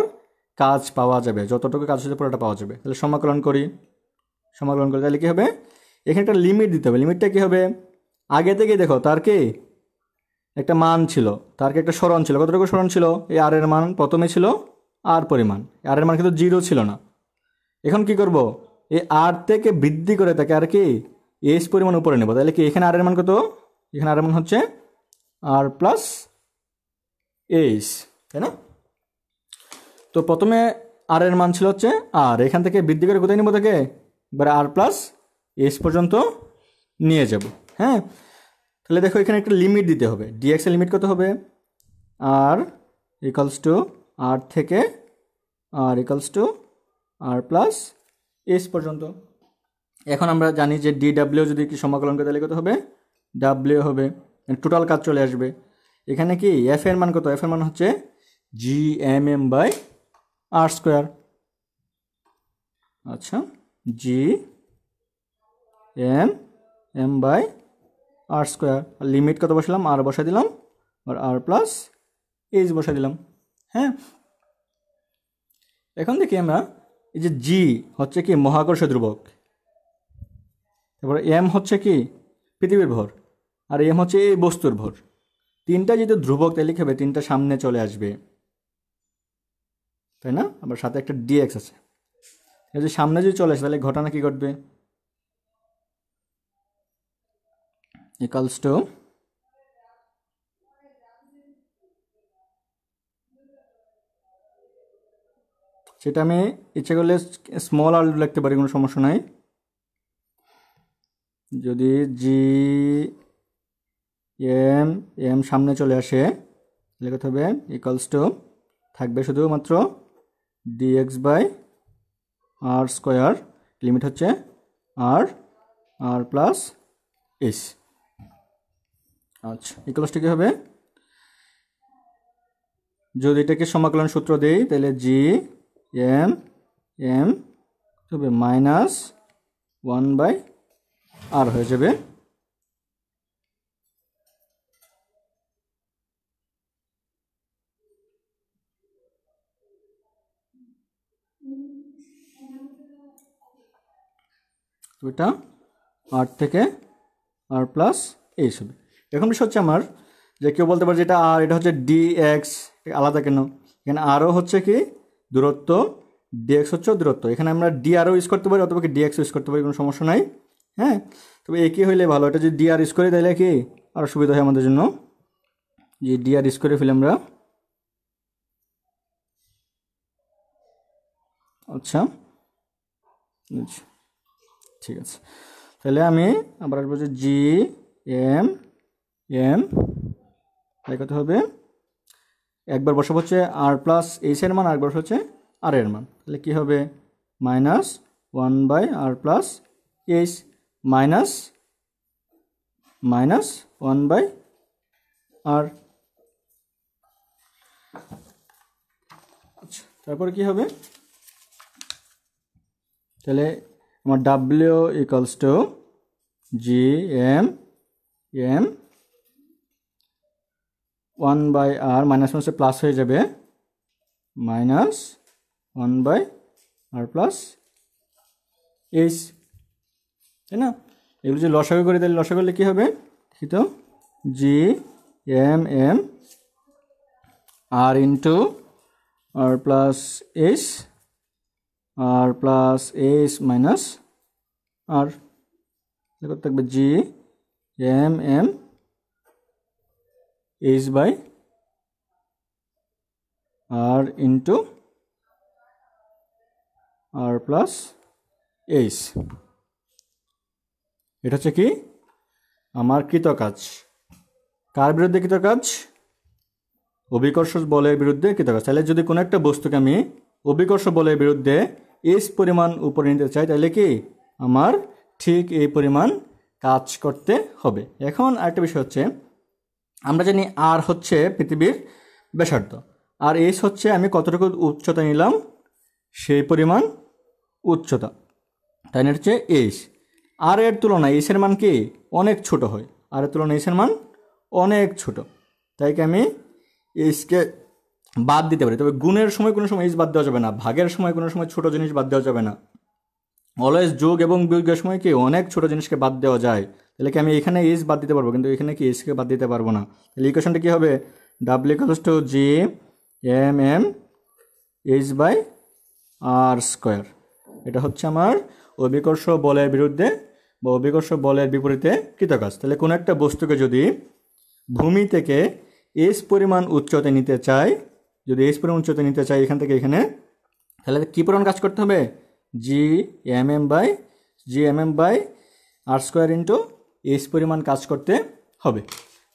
কাজ পাওয়া যাবে, যতটুকু কাজ হচ্ছে পুরোটা পাওয়া যাবে। তাহলে সমাকলন করি, সমাকলন করি তাহলে কী হবে? এখানে একটা লিমিট দিতে হবে। লিমিটটা কী হবে? আগে থেকে দেখো তার কি একটা মান ছিল, তার কি একটা সরণ ছিল। কতটুকু সরণ ছিল? এই আর এর মান প্রথমে ছিল আর পরিমাণ, আর এর মান কিন্তু 0 ছিল না। এখন কি করব, এই আর থেকে বৃদ্ধি করে তাকে আর কি এইচ পরিমাণ উপরে নেব। তাহলে কি এখানে আর এর মান কত, এখানে আর এর মান হচ্ছে আর প্লাস এইচ, তাই না? তো প্রথমে আর এর মান ছিল হচ্ছে আর, এখান থেকে বৃদ্ধি করে কোথায় নেব তাকে, এবারে আর প্লাস এইচ পর্যন্ত নিয়ে যাব। হ্যাঁ, তাহলে দেখো এখানে একটা লিমিট দিতে হবে। ডিএক্স এর লিমিট কত হবে, আর ইকুয়ালস টু আর থেকে R equals to R plus H পর্যন্ত। এখন আমরা জানি যে ডিডাব্লিউ যদি কি সমাকলন করে তাহলে কত হবে, ডাব্লিউ হবে, টোটাল কাজ চলে আসবে। এখানে কি এফ এর মান কত, এফ এর মান হচ্ছে G M M by R square. আচ্ছা, G M M by R square. Limit কত বসালাম, আর বসা দিলাম, আর আর প্লাস এইচ বসা দিলাম। হ্যাঁ, এখন দেখি আমরা এই যে জি হচ্ছে কি মহাকর্ষ ধ্রুবক, তারপরে এম হচ্ছে কি পৃথিবীর ভর, আর এম হচ্ছে এই বস্তুর ভর। তিনটা যেহেতু ধ্রুবক তাই লিখে হবে তিনটা সামনে চলে আসবে, তাই না? আবার সাথে একটা ডিএক্স আছে, যদি সামনে যদি চলে আসে তাহলে ঘটনা কি ঘটবে, ইকুয়ালস টু সেটা আমি ইচ্ছে করলে স্মল আর লিখতে পারি, কোনো সমস্যা নাই। যদি জি এম এম সামনে চলে আসে তাহলে কত হবে, ইকুয়ালস টু থাকবে শুধুমাত্র DX by R square, limit হচ্ছে আর আর প্লাস এস। আচ্ছা, ইকুয়ালস টু কী হবে, যদি এটাকে সমাকলন সূত্র দেই তাহলে জি এম এম হবে মাইনাস 1 বাই আর হয়ে যাবে। তো এটা আর থেকে আর প্লাস এইচ হবে। এখন বিষয় হচ্ছে আমার যে কেউ বলতে পারে যেটা আর, এটা হচ্ছে ডিএক্স, আলাদা কেন? এখানে আরও হচ্ছে কি দূরত্ব, ডিএক্স হচ্ছে দূরত্ব। এখানে আমরা ডি আরও ইউজ করতে পারি অথবা কি ডিএক্স ইউজ করতে পারি, কোনো সমস্যা নাই। হ্যাঁ, তবে একই হইলে ভালো। এটা যদি ডি আর ইউজ করি তাহলে কি আরও সুবিধা হয় আমাদের জন্য, যে ডি আর ইউজ করে ফেলি আমরা। আচ্ছা, ঠিক আছে, তাহলে আমি আবার আসবো যে জি এম এম কত হবে, একবার বসাবো হচ্ছে আর প্লাস এইচ এর মান, আরেকবার হচ্ছে আর এর মান। তাহলে কি হবে, minus 1 by R plus H minus minus 1 by R. আচ্ছা, তারপরে কি হবে, তাহলে আমার W equals to G M M 1 by R, minus হচ্ছে প্লাস হয়ে যাবে, minus 1 by R plus H, তাই না? এগুলো যদি লসাগু করি তাহলে লসাগু করলে কী হবে, ঠিক তো, G M M R into R plus H, R plus H minus R, কত থাকবে, G M M H by R into R plus H. এটা হচ্ছে কি আমার কৃতকাজ। কার বিরুদ্ধে কৃতকাজ, অভিকর্ষ বলের বিরুদ্ধে কৃতকাজ। তাহলে যদি কোনো একটা বস্তুকে আমি অভিকর্ষ বলের বিরুদ্ধে এইচ পরিমাণ উপরে নিতে চাই তাহলে কি আমার ঠিক এই পরিমাণ কাজ করতে হবে। এখন আরেকটা বিষয় হচ্ছে, আমরা জানি আর হচ্ছে পৃথিবীর ব্যাসার্ধ, আর এইচ হচ্ছে আমি কতটুকু উচ্চতা নিলাম সেই পরিমাণ উচ্চতা, তাই না? হচ্ছে এইচ। আর এর তুলনায় এইচের মান কি অনেক ছোট হয়, আর এর তুলনায় এইচের মান অনেক ছোট, তাই কি আমি এইচকে বাদ দিতে পারি। তবে গুণের সময় কোনো সময় এইচ বাদ দেওয়া যাবে না, ভাগের সময় কোনো সময় ছোট জিনিস বাদ দেওয়া যাবে না। অলওয়েজ যোগ এবং বিয়োগের সময় কি অনেক ছোট জিনিসকে বাদ দেওয়া যায়। তাহলে কি আমি এখানে এইচ বাদ দিতে পারবো, কিন্তু এখানে কি এইচকে বাদ দিতে পারবো না। তাহলে ইকুয়েশনটা কী হবে, W equals to G M M H by R square. এটা হচ্ছে আমার অভিকর্ষ বলের বিরুদ্ধে বা অভিকর্ষ বলের বিপরীতে কৃতকাজ। তাহলে কোনো একটা বস্তুকে যদি ভূমি থেকে এইচ পরিমাণ উচ্চতায় নিতে চাই, যদি এইচ পরিমাণ উচ্চতায় নিতে চাই এখান থেকে এখানে, তাহলে কী পরিমাণ কাজ করতে হবে? G M M by R square into H পরিমাণ কাজ করতে হবে।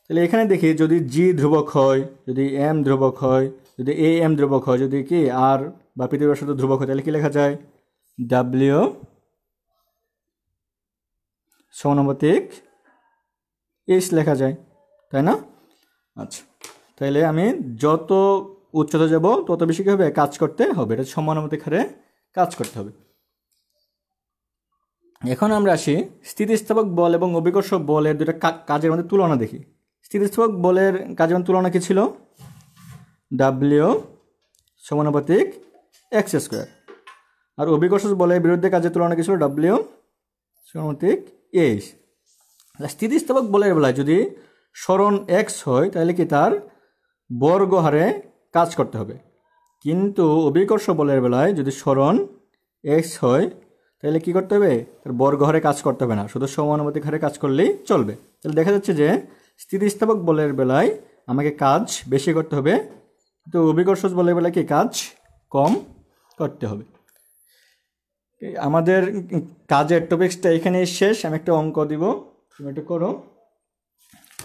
তাহলে এখানে দেখি যদি জি ধ্রুবক হয়, যদি এম ধ্রুবক হয়, যদি এ এম ধ্রুবক হয়, যদি কি আর বা পৃথিবীর ব্যাসার্ধ ধ্রুবক হয়, তাহলে কি লেখা যায়? ডাব্লিউ সমানুপাতিক এইচ লেখা যায়, তাই না? আচ্ছা, তাহলে আমি যত উচ্চতা যাব তত বেশি কী হবে? কাজ করতে হবে। এটা সমানুপাতিক হারে কাজ করতে হবে। এখন আমরা আসি স্থিতিস্থাপক বল এবং অভিকর্ষ বলের দুটো কাজের মধ্যে তুলনা দেখি। স্থিতিস্থাপক বলের কাজের মধ্যে তুলনা কী ছিল? ডাব্লিউ সমানুপাতিক এক্স স্কোয়ার। আর অভিকর্ষ বলের বিরুদ্ধে কাজের তুলনা কী ছিল? ডাব্লিউ সমানুপাতিক এইচ। স্থিতিস্থাপক বলের বেলায় যদি সরণ এক্স হয় তাহলে কি তার বর্গ হারে কাজ করতে হবে, কিন্তু অভিকর্ষ বলের বেলায় যদি সরণ এক্স হয় তাহলে কি করতে হবে? তার বর্গ হারে কাজ করতে হবে না, শুধু সমানুপাতিক হারে কাজ করলেই চলবে। তাহলে দেখা যাচ্ছে যে স্থিতিস্থাপক বলের বেলায় আমাকে কাজ বেশি করতে হবে, কিন্তু অভিকর্ষ বলের বেলায় কি কাজ কম করতে হবে। আমাদের কাজের টপিক্সটা এখানেই শেষ। আমি একটা অঙ্ক দিব, তুমি একটু করো।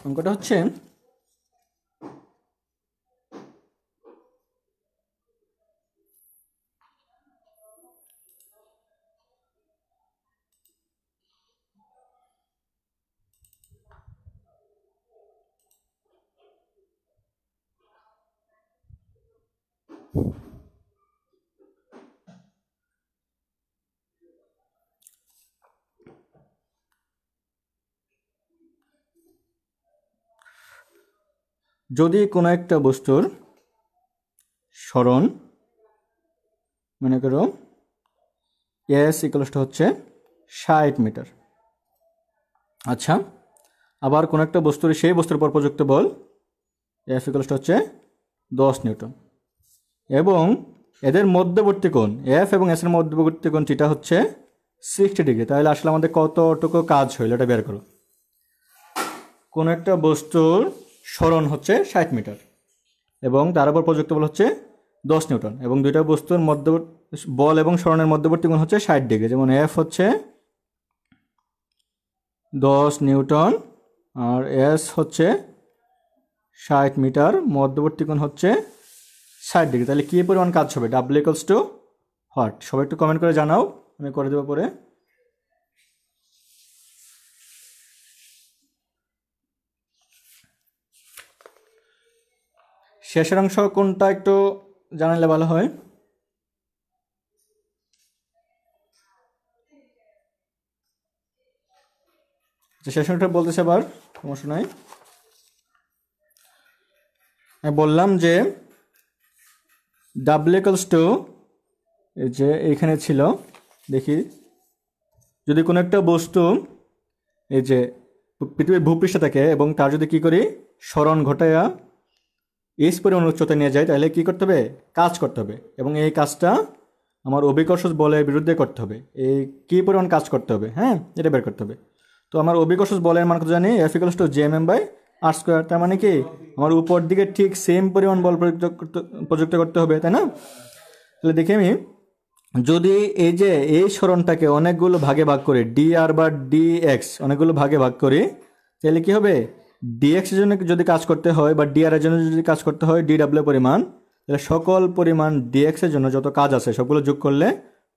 অঙ্কটা হচ্ছে যদি কোনো একটা বস্তুর সরণ মনে করো এস ইকুয়ালসটা হচ্ছে 60 মিটার। আচ্ছা, আবার কোনো একটা বস্তুর সেই বস্তুর উপর প্রযুক্ত বল এফ ইকুয়ালসটা হচ্ছে 10 নিউটন, এবং এদের মধ্যবর্তী কোণ এফ এবং এস এর মধ্যবর্তী কোণ থিটা হচ্ছে 60 ডিগ্রি। তাহলে আসলে আমাদের কতটুকু কাজ হইল এটা বের করো। কোনো একটা বস্তুর সরণ হচ্ছে 60 মিটার এবং তার উপর প্রযুক্ত বল হচ্ছে 10 নিউটন, এবং দুইটা বস্তুর বল এবং সরণের মধ্যবর্তী কোণ হচ্ছে 60 ডিগ্রি। যেমন এফ হচ্ছে 10 নিউটন আর এস হচ্ছে 60 মিটার, মধ্যবর্তী কোণ হচ্ছে 60 ডিগ্রি। তাহলে কী পরিমাণ কাজ হবে? W equals two what? সবাই একটু কমেন্ট করে জানাও, আমি করে দেবো পরে। শেষের অংশ কোনটা একটু জানালে ভালো হয়। শেষ অংশটা বলতেছে আবার, সমস্যা নাই। আমি বললাম যে ডাব্লিউ ইকুয়ালস টু, এই যে এইখানে ছিল, দেখি যদি কোনো একটা বস্তু এই যে পৃথিবীর ভূপৃষ্ঠে থাকে এবং তার যদি কী করি সরণ ঘটাইয়া এইচ পরিমাণ উচ্চতা নিয়ে যায়, তাহলে কী করতে হবে? কাজ করতে হবে, এবং এই কাজটা আমার অভিকর্ষ বলের বিরুদ্ধে করতে হবে। এই কী পরিমাণ কাজ করতে হবে, হ্যাঁ, এটা বের করতে হবে। তো আমার অভিকর্ষ বলের মান কত জানি? F equals to G M by R square. তার মানে কি আমার উপর দিকে ঠিক সেম পরিমাণ বল প্রযুক্ত করতে হবে, তাই না? তাহলে দেখি আমি যদি এই যে এই সরণটাকে অনেকগুলো ভাগে ভাগ করি, ডি আর বা ডি এক্স অনেকগুলো ভাগে ভাগ করি, তাহলে কী হবে? ডিএক্স এর জন্য যদি কাজ করতে হয় বা ডি আর এর জন্য যদি কাজ করতে হয় ডি ডাব্লিউ পরিমাণ, তাহলে সকল পরিমাণ ডিএক্স এর জন্য যত কাজ আছে সবগুলো যোগ করলে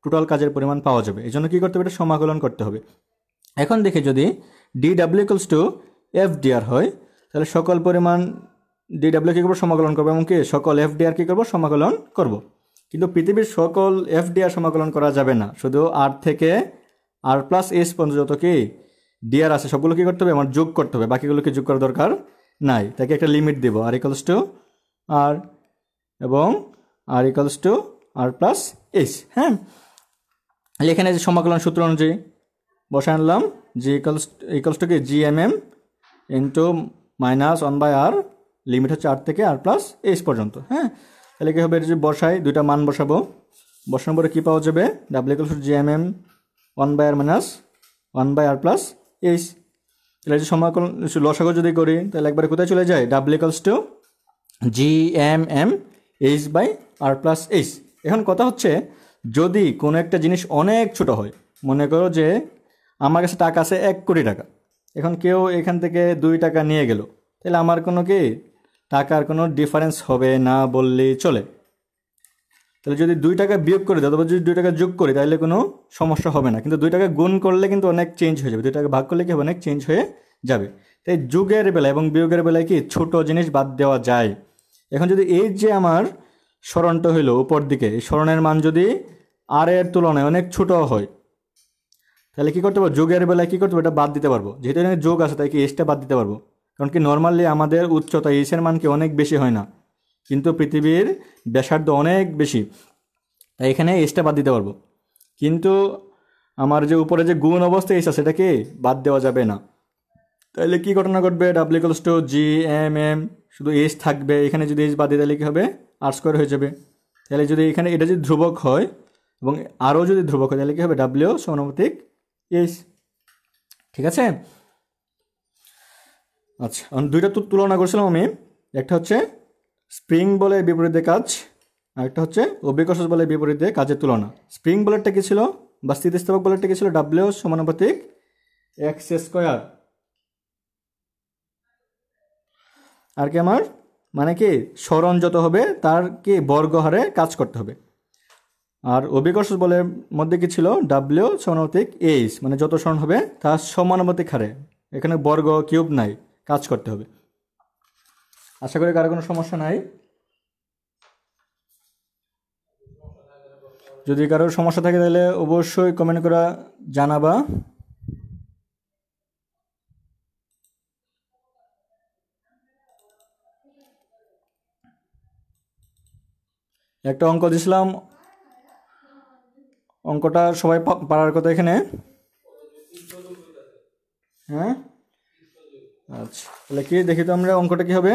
টোটাল কাজের পরিমাণ পাওয়া যাবে। এই জন্য কী করতে হবে? এটা সমাকলন করতে হবে। এখন দেখি যদি D W equals to F D R হয়, তাহলে সকল পরিমাণ ডি ডাব্লিউ কী করবো? সমাকলন করবো, এমনকি সকল এফ ডি আর কী করবো? সমাকলন করবো। কিন্তু পৃথিবীর সকল এফ ডি আর সমাকলন করা যাবে না, শুধু আর থেকে আর প্লাস এস পর্যন্ত যত কি ডিআর আছে সবগুলো কী করতে হবে? আমার যোগ করতে হবে, বাকিগুলোকে যোগ করার দরকার নাই। তাকে একটা লিমিট দেবো, আর ইকুয়ালস টু আর এবং R equals to R plus S. হ্যাঁ, এখানে যে সমাকলন সূত্র অনুযায়ী বসে আনলাম, জি ইকুয়ালস টু কি G M M into -1/r, limit হচ্ছে আর থেকে আর প্লাস এস পর্যন্ত। হ্যাঁ, তাহলে কি হবে, যে বসাই দুইটা মান বসাবো, বসানোর পরে কী পাওয়া যাবে, W equals two GMm 1/r minus 1/r plus H. তাহলে যে সমাকলন লসাগু যদি করি তাহলে একবারে কোথায় চলে যায়, W equals two GMm h/r plus H. এখন কথা হচ্ছে, যদি কোনো একটা জিনিস অনেক ছোট হয়, মনে করো যে আমার কাছে টাকা আছে 1 কোটি টাকা, এখন কেউ এখান থেকে 2 টাকা নিয়ে গেল, তাহলে আমার কোনো কি টাকার কোনো ডিফারেন্স হবে না বললেই চলে। তাহলে যদি 2 টাকা বিয়োগ করে দেয় অথবা যদি 2 টাকা যোগ করি তাহলে কোনো সমস্যা হবে না, কিন্তু 2 টাকা গুণ করলে কিন্তু অনেক চেঞ্জ হয়ে যাবে, 2 টাকা ভাগ করলে কি হবে, অনেক চেঞ্জ হয়ে যাবে। তাই যোগের বেলায় এবং বিয়োগের বেলায় কি ছোট জিনিস বাদ দেওয়া যায়। এখন যদি এই যে আমার সরণটা হইলো উপর দিকে, এই সরণের মান যদি আর এর তুলনায় অনেক ছোট হয় তাহলে কি করতে পারবো, যোগের বেলায় কি করতে পারবো, এটা বাদ দিতে পারবো। যেহেতু এখানে যোগ আছে তাই কি এসটা বাদ দিতে পারবো, কারণ কি নর্মালি আমাদের উচ্চতা এসের মান কি অনেক বেশি হয় না, কিন্তু পৃথিবীর ব্যাসার্ধ অনেক বেশি, তাই এখানে এসটা বাদ দিতে পারবো। কিন্তু আমার যে উপরে যে গুণ অবস্থা এস আছে সেটাকে বাদ দেওয়া যাবে না। তাহলে কি ঘটনা ঘটবে, ডাব্লিউ ইকুয়ালস টু জিএমএম, শুধু এস থাকবে, এখানে যদি এস বাদ দিই তাহলে কী হবে, আর স্কোয়ার হয়ে যাবে। তাহলে যদি এখানে এটা যদি ধ্রুবক হয় এবং আরও যদি ধ্রুবক হয় তাহলে কী হবে, ডাব্লিউ সমানুপাতিক এস। ঠিক আছে, আচ্ছা দুইটা তুলনা করছিলাম আমি, একটা হচ্ছে স্প্রিং বলের বিপরীতে কাজ, আর একটা হচ্ছে অভিকর্ষজ বলের বিপরীতে কাজের তুলনা। স্প্রিং বলেরটা কী ছিল বা স্থিতিস্থাপক বলেরটা কী ছিল, ডাব্লিউ সমানুপাতিক এক্স স্কোয়ার, আর কি আমার মানে কি সরণ যত হবে তার কি বর্গ হারে কাজ করতে হবে। আর অভিকর্ষজ বলের মধ্যে কি ছিল, ডাব্লিউ সমানুপাতিক এইচ, মানে যত সরণ হবে তার সমানুপাতিক হারে, এখানে বর্গ কিউব নাই, কাজ করতে হবে। আশা করি কারো কোনো সমস্যা নাই। যদি কারোর সমস্যা থাকে তাহলে অবশ্যই কমেন্ট করে জানাবা। একটা অঙ্ক দিয়েছিলাম, অঙ্কটা সবাই পারার কথা এখানে। হ্যাঁ আচ্ছা, তাহলে কি দেখি তো আমরা অঙ্কটা কি হবে,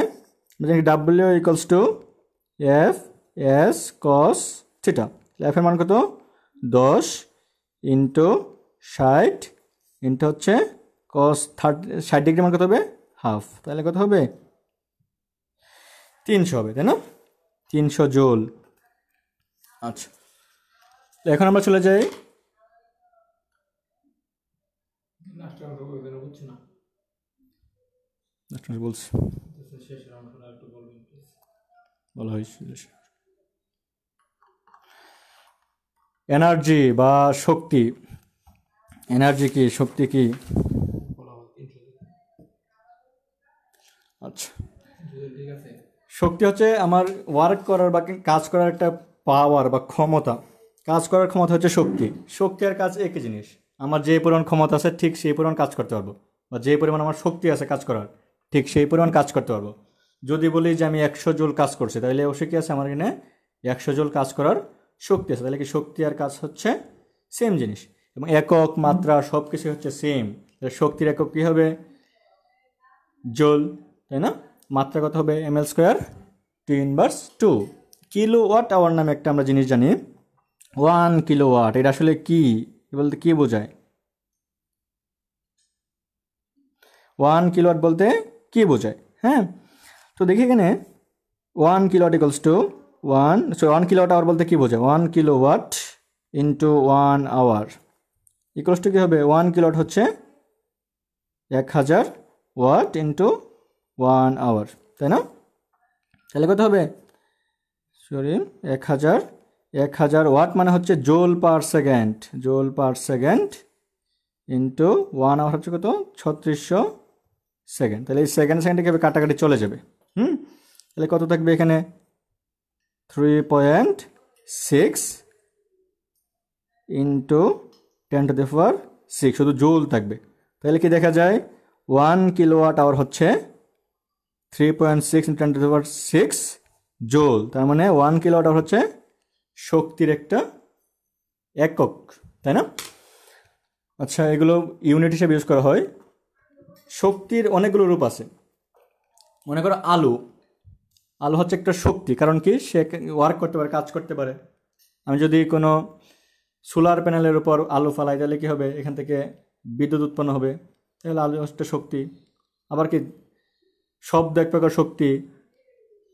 W equals to F S cos theta, F এর মান কত 10 ইন্টু 60 ইন্টু হচ্ছে কস 60 ডিগ্রি মান কত হবে হাফ, তাহলে কত হবে 300 হবে, তাই না, 300 জুল। আচ্ছা এখন আমরা চলে যাই, বলছি বলা হয়েছিল এনার্জি বা শক্তি, এনার্জি কি শক্তি কি, আচ্ছা শক্তি হচ্ছে আমার ওয়ার্ক করার বা কাজ করার একটা পাওয়ার বা ক্ষমতা, কাজ করার ক্ষমতা হচ্ছে শক্তি। শক্তি আর কাজ একই জিনিস, আমার যে পরিমাণ ক্ষমতা আছে ঠিক সেই পরিমাণ কাজ করতে পারবো, বা যে পরিমাণ আমার শক্তি আছে কাজ করার ঠিক সেই পরিমাণ কাজ করতে পারবো। যদি বলি যে আমি 100 জুল কাজ করছি তাহলে অবশ্যই কি আছে, আমার এখানে 100 জুল কাজ করার শক্তি আছে, তাহলে কি শক্তি আর কাজ হচ্ছে সেম জিনিস, এবং একক মাত্রা সব কিছু হচ্ছে সেম। শক্তির একক কী হবে, জুল, তাই না, মাত্রা কত হবে ml square 2/2। Kilo watt hour নামে একটা আমরা জিনিস জানি, 1 কিলোওয়াট, এটা আসলে কি বলতে কি বোঝায়, 1 কিলোওয়াট বলতে কি বোঝায়। হ্যাঁ তো দেখি এখানে 1 kilowatt equals to 1 kilowatt hour বলতে কি বোঝায়, 1 kilowatt into 1 hour equals to কী হবে, 1 কিলোওয়াট হচ্ছে 1000 ওয়াট ইন্টু 1 আওয়ার, তাই না, তাহলে কত হবে, সরি 1000 ওয়াট মানে হচ্ছে জোল পার সেকেন্ড, জোল পার সেকেন্ড ইন্টু 1 আওয়ার হচ্ছে কত 3600 সেকেন্ড, তাহলে এই সেকেন্ড সেকেন্ডে কীভাবে কাটাকাটি চলে যাবে। তাহলে কত থাকবে এখানে 3.6 ইন্টু 10⁶, শুধু জুল থাকবে। তাহলে কি দেখা যায় 1 কিলোওয়াট আওয়ার হচ্ছে 3.6 ইন্টু 10⁶ জুল, তার মানে 1 কিলোওয়াট আওয়ার হচ্ছে শক্তির একটা একক, তাই না। আচ্ছা এগুলো ইউনিট হিসেবে ইউজ করা হয়। শক্তির অনেকগুলো রূপ আছে, মনে করো আলু, আলো হচ্ছে একটা শক্তি, কারণ কি সে ওয়ার্ক করতে পারে, কাজ করতে পারে। আমি যদি কোনো সোলার প্যানেলের উপর আলো ফালাই তাহলে কী হবে, এখান থেকে বিদ্যুৎ উৎপন্ন হবে, তাহলে আলো হচ্ছে শক্তি। আবার কি শব্দ এক প্রকার শক্তি,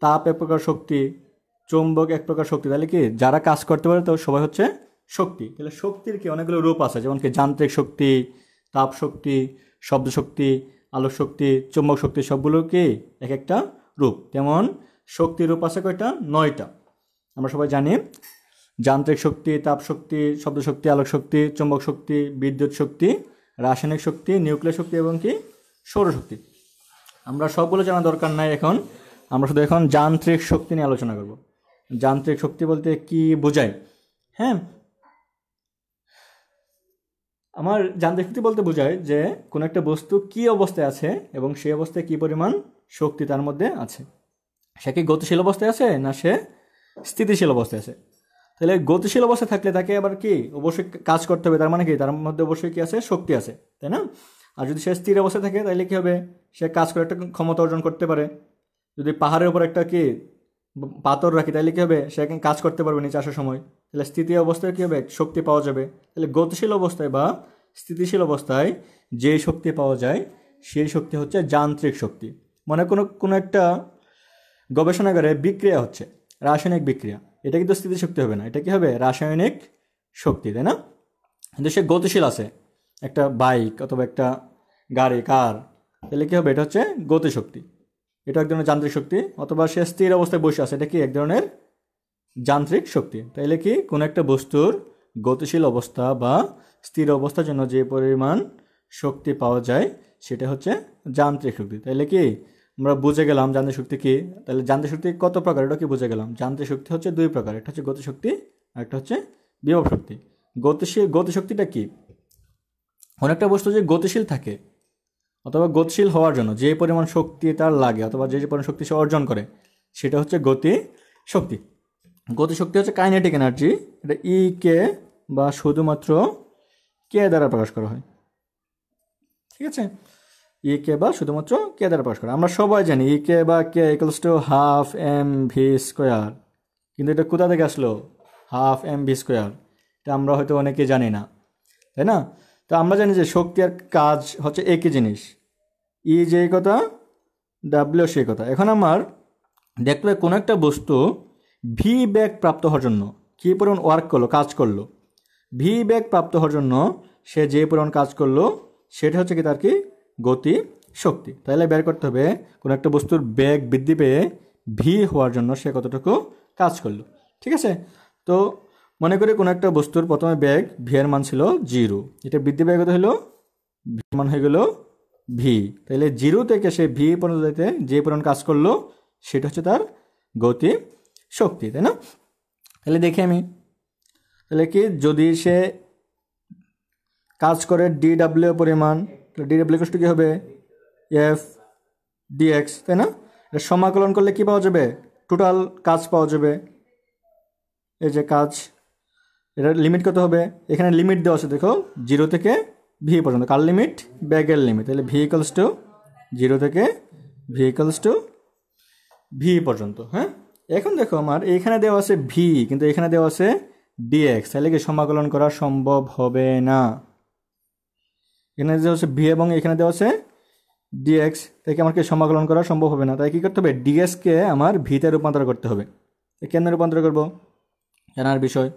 তাপ এক প্রকার শক্তি, চৌম্বক এক প্রকার শক্তি, তাহলে কি যারা কাজ করতে পারে তো সবাই হচ্ছে শক্তি। তাহলে শক্তির কি অনেকগুলো রূপ আছে, যেমন কি যান্ত্রিক শক্তি, তাপ শক্তি, শব্দ শক্তি, আলোক শক্তি, চুম্বক শক্তি, সবগুলো কি এক একটা রূপ। তেমন শক্তির রূপ আছে কয়টা? 9টা। আমরা সবাই জানি যান্ত্রিক শক্তি, তাপ শক্তি, শব্দ শক্তি, আলোক শক্তি, চুম্বক শক্তি, বিদ্যুৎ শক্তি, রাসায়নিক শক্তি, নিউক্লিয়ার শক্তি এবং কি সৌরশক্তি। আমরা সবগুলো জানা দরকার নাই এখন, আমরা শুধু এখন যান্ত্রিক শক্তি নিয়ে আলোচনা করব। যান্ত্রিক শক্তি বলতে কি বোঝায়? হ্যাঁ, আমার যান্ত্রিক শক্তি বলতে বোঝায় যে কোনো একটা বস্তু কি অবস্থায় আছে এবং সেই অবস্থায় কি পরিমাণ শক্তি তার মধ্যে আছে। সে কি গতিশীল অবস্থায় আছে না সে স্থিতিশীল অবস্থায় আছে? তাহলে গতিশীল অবস্থায় থাকলে তাকে আবার কি অবশ্যই কাজ করতে হবে, তার মানে কি তার মধ্যে অবশ্যই কি আছে? শক্তি আছে, তাই না? আর যদি সে স্থির অবস্থায় থাকে তাহলে কি হবে? সে কাজ করে একটা ক্ষমতা অর্জন করতে পারে। যদি পাহাড়ের উপর একটা কি পাথর রাখি তাহলে কি হবে? সে কাজ করতে পারবে নিচে আসার সময়, তাহলে স্থিতি অবস্থায় কি হবে? শক্তি পাওয়া যাবে। তাহলে গতিশীল অবস্থায় বা স্থিতিশীল অবস্থায় যে শক্তি পাওয়া যায় সেই শক্তি হচ্ছে যান্ত্রিক শক্তি। মানে কোনো একটা গবেষণাগারে বিক্রিয়া হচ্ছে, রাসায়নিক বিক্রিয়া, এটা কিন্তু স্থিতিশক্তি হবে না, এটা কি হবে? রাসায়নিক শক্তি, তাই না? কিন্তু সে গতিশীল আছে, একটা বাইক অথবা একটা গাড়ি, কার, তাহলে কী হবে? এটা হচ্ছে গতিশক্তি, এটা এক ধরনের যান্ত্রিক শক্তি। অথবা সে স্থির অবস্থায় বসে আছে, এটা কি এক ধরনের যান্ত্রিক শক্তি। তাইলে কি কোনো একটা বস্তুর গতিশীল অবস্থা বা স্থির অবস্থার জন্য যে পরিমাণ শক্তি পাওয়া যায় সেটা হচ্ছে যান্ত্রিক শক্তি। তাইলে কি আমরা বুঝে গেলাম যান্ত্রিক শক্তি কি। তাহলে যান্ত্রিক শক্তি কত প্রকার এটা কি বুঝে গেলাম। যান্ত্রিক শক্তি হচ্ছে 2 প্রকার, একটা হচ্ছে গতিশক্তি আর একটা হচ্ছে বিভব শক্তি। গতিশক্তিটা কি? অনেকটা বস্তু যে গতিশীল থাকে অথবা গতিশীল হওয়ার জন্য যে পরিমাণ শক্তি তার লাগে অথবা যে পরিমাণ শক্তি সে অর্জন করে সেটা হচ্ছে গতি শক্তি। গতিশক্তি হচ্ছে কাইনেটিক এনার্জি, এটা ই কে বা শুধুমাত্র কে দ্বারা প্রকাশ করা হয়, ঠিক আছে? ই কে বা শুধুমাত্র কে দ্বারা প্রকাশ করা। আমরা সবাই জানি ই কে বা K equals to half M V square, কিন্তু এটা কোথা থেকে আসলো হাফ এম ভি স্কোয়ার? এটা আমরা হয়তো অনেকে জানি না, তাই না? তো আমরা জানি যে শক্তি আর কাজ হচ্ছে একই জিনিস, ই যেই কথা ডাব্লিউ সেই কথা। এখন আমার দেখলে কোনো একটা বস্তু ভি বেগ প্রাপ্ত হওয়ার জন্য কী পরিমাণ ওয়ার্ক করলো, কাজ করলো, ভি বেগ প্রাপ্ত হওয়ার জন্য সে যে পরিমাণ কাজ করলো সেটা হচ্ছে কি তার কি গতি শক্তি। তাহলে বের করতে হবে কোনো একটা বস্তুর বেগ বৃদ্ধি পেয়ে ভি হওয়ার জন্য সে কতটুকু কাজ করলো, ঠিক আছে? তো মনে করি কোনো একটা বস্তুর প্রথমে বেগ ভি এর মান ছিল 0, এটা বৃদ্ধি পেয়ে কত হলো? ভি মান হয়ে গেল ভি। তাহলে 0 থেকে সে ভি পর্যন্ত যেতে যে পরিমাণ কাজ করলো সেটা হচ্ছে তার গতি শক্তি, তাই না? তাহলে দেখি আমি, তাহলে কি যদি সে কাজ করে ডি ডাব্লিউ পরিমাণ, ডি ডাব্লিউ কষ্ট কী হবে? এফ ডিএক্স, তাই না? এটা সমাকলন করলে কি পাওয়া যাবে? টোটাল কাজ পাওয়া যাবে। এই যে কাজ, এটা লিমিট কত হবে? এখানে লিমিট দেওয়া আছে দেখো 0 থেকে ভি পর্যন্ত। কার লিমিট? ব্যাগের লিমিট। তাহলে ভি ইকুয়ালস টু 0 থেকে ভি ইকুয়ালস টু ভি পর্যন্ত। হ্যাঁ, এখন দেখো আমার এখানে দেওয়া আছে ভি, কিন্তু এখানে দেওয়া আছে ডিএক্স, তাহলে কি সমাকলন করা সম্ভব হবে না। এখানে দেওয়া আছে ভি এবং এখানে দেওয়া আছে ডিএক্স, তাই আমাকে সমাকলন করা সম্ভব হবে না। তাই কী করতে হবে? ডিএক্সকে আমার ভিতে রূপান্তর করতে হবে। কেন রূপান্তর করব জানার বিষয়,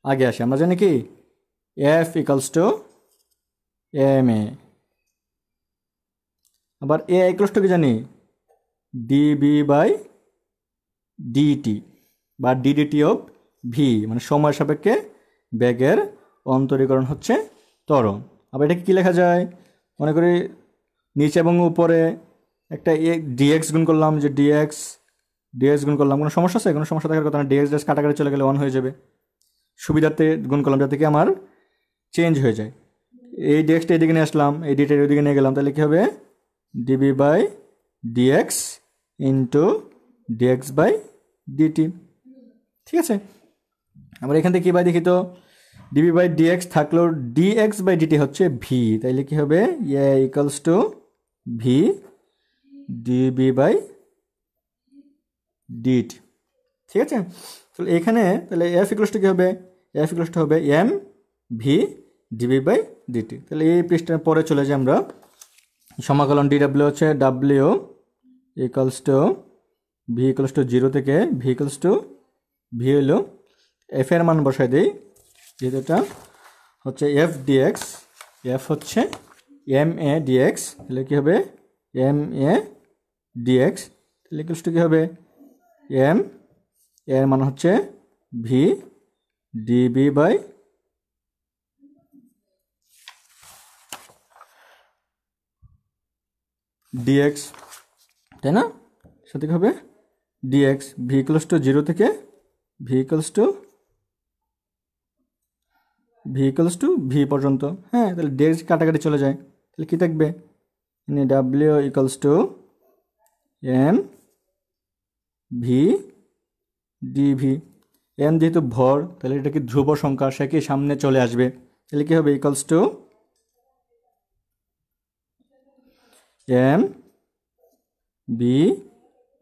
আগে আসে। আমরা জানি কি F equals to M A, আবার এ ইকুয়ালস টু কি জানি? ডিবি বাই ডিটি বা ডিডিটি অফ ভি, মানে সময় সাপেক্ষে বেগের অন্তরীকরণ হচ্ছে ত্বরণ। আবার এটাকে কী লেখা যায়? মনে করি নিচে এবং উপরে একটা ডিএক্স গুণ করলাম, যে ডিএক্স গুণ করলাম, কোনো সমস্যা আছে? কোনো সমস্যা থাকার কথা না। ডিএক্স জাস্ট কাটাকাটি চলে গেলে 1 হয়ে যাবে। সুবিধার্থে গুণ করলাম যাতে কি আমার চেঞ্জ হয়ে যায়। এই ডিএক্সটা এদিকে নিয়ে আসলাম, এই ডিটা ওইদিকে নিয়ে গেলাম, তাহলে কী হবে? Dv by dx into dx by dt, ঠিক আছে? আমরা এখান থেকে কী বাই দেখি তো, ডিবি বাই ডিএক্স থাকলেও ডিএক্স বাই ডিটি হচ্ছে ভি, তাইলে কী হবে? A equals to v dv by dt. ঠিক আছে, তাহলে এখানে তাহলে এফ ইকুয়ালস টু কী হবে, এফ ইকুয়ালস টু হবে M V DV by DT. তাহলে এই পৃষ্ঠার পরে চলে যাই আমরা। সমাকলন ডিডাব্লিউ হচ্ছে W equals to V equals to 0 থেকে ভি ইকুয়ালস টু ভি হলো এফ এর মান বসাই দিই, যেহেতু এটা হচ্ছে এফ ডিএক্স, এফ হচ্ছে এম এ ডিএক্স, তাহলে কী হবে এম এ ডিএক্স, তাহলে ইকুয়ালস টু কী হবে এম এর মান হচ্ছে ভি ডিবি বাই ডিএক্স, তাই না? সাথে হবে ডিএক্স ভি ইকুয়ালস টু 0 থেকে ভি ইকুয়ালস টু ভি পর্যন্ত। হ্যাঁ, তাহলে ডিএক্স কাটাকাটি চলে যায়, তাহলে কী থাকবে W equals to M V DV. M যেহেতু ভর, তাহলে এটা কি ধ্রুব সংখ্যা, সে কি সামনে চলে আসবে, তাহলে কী হবে equals to M B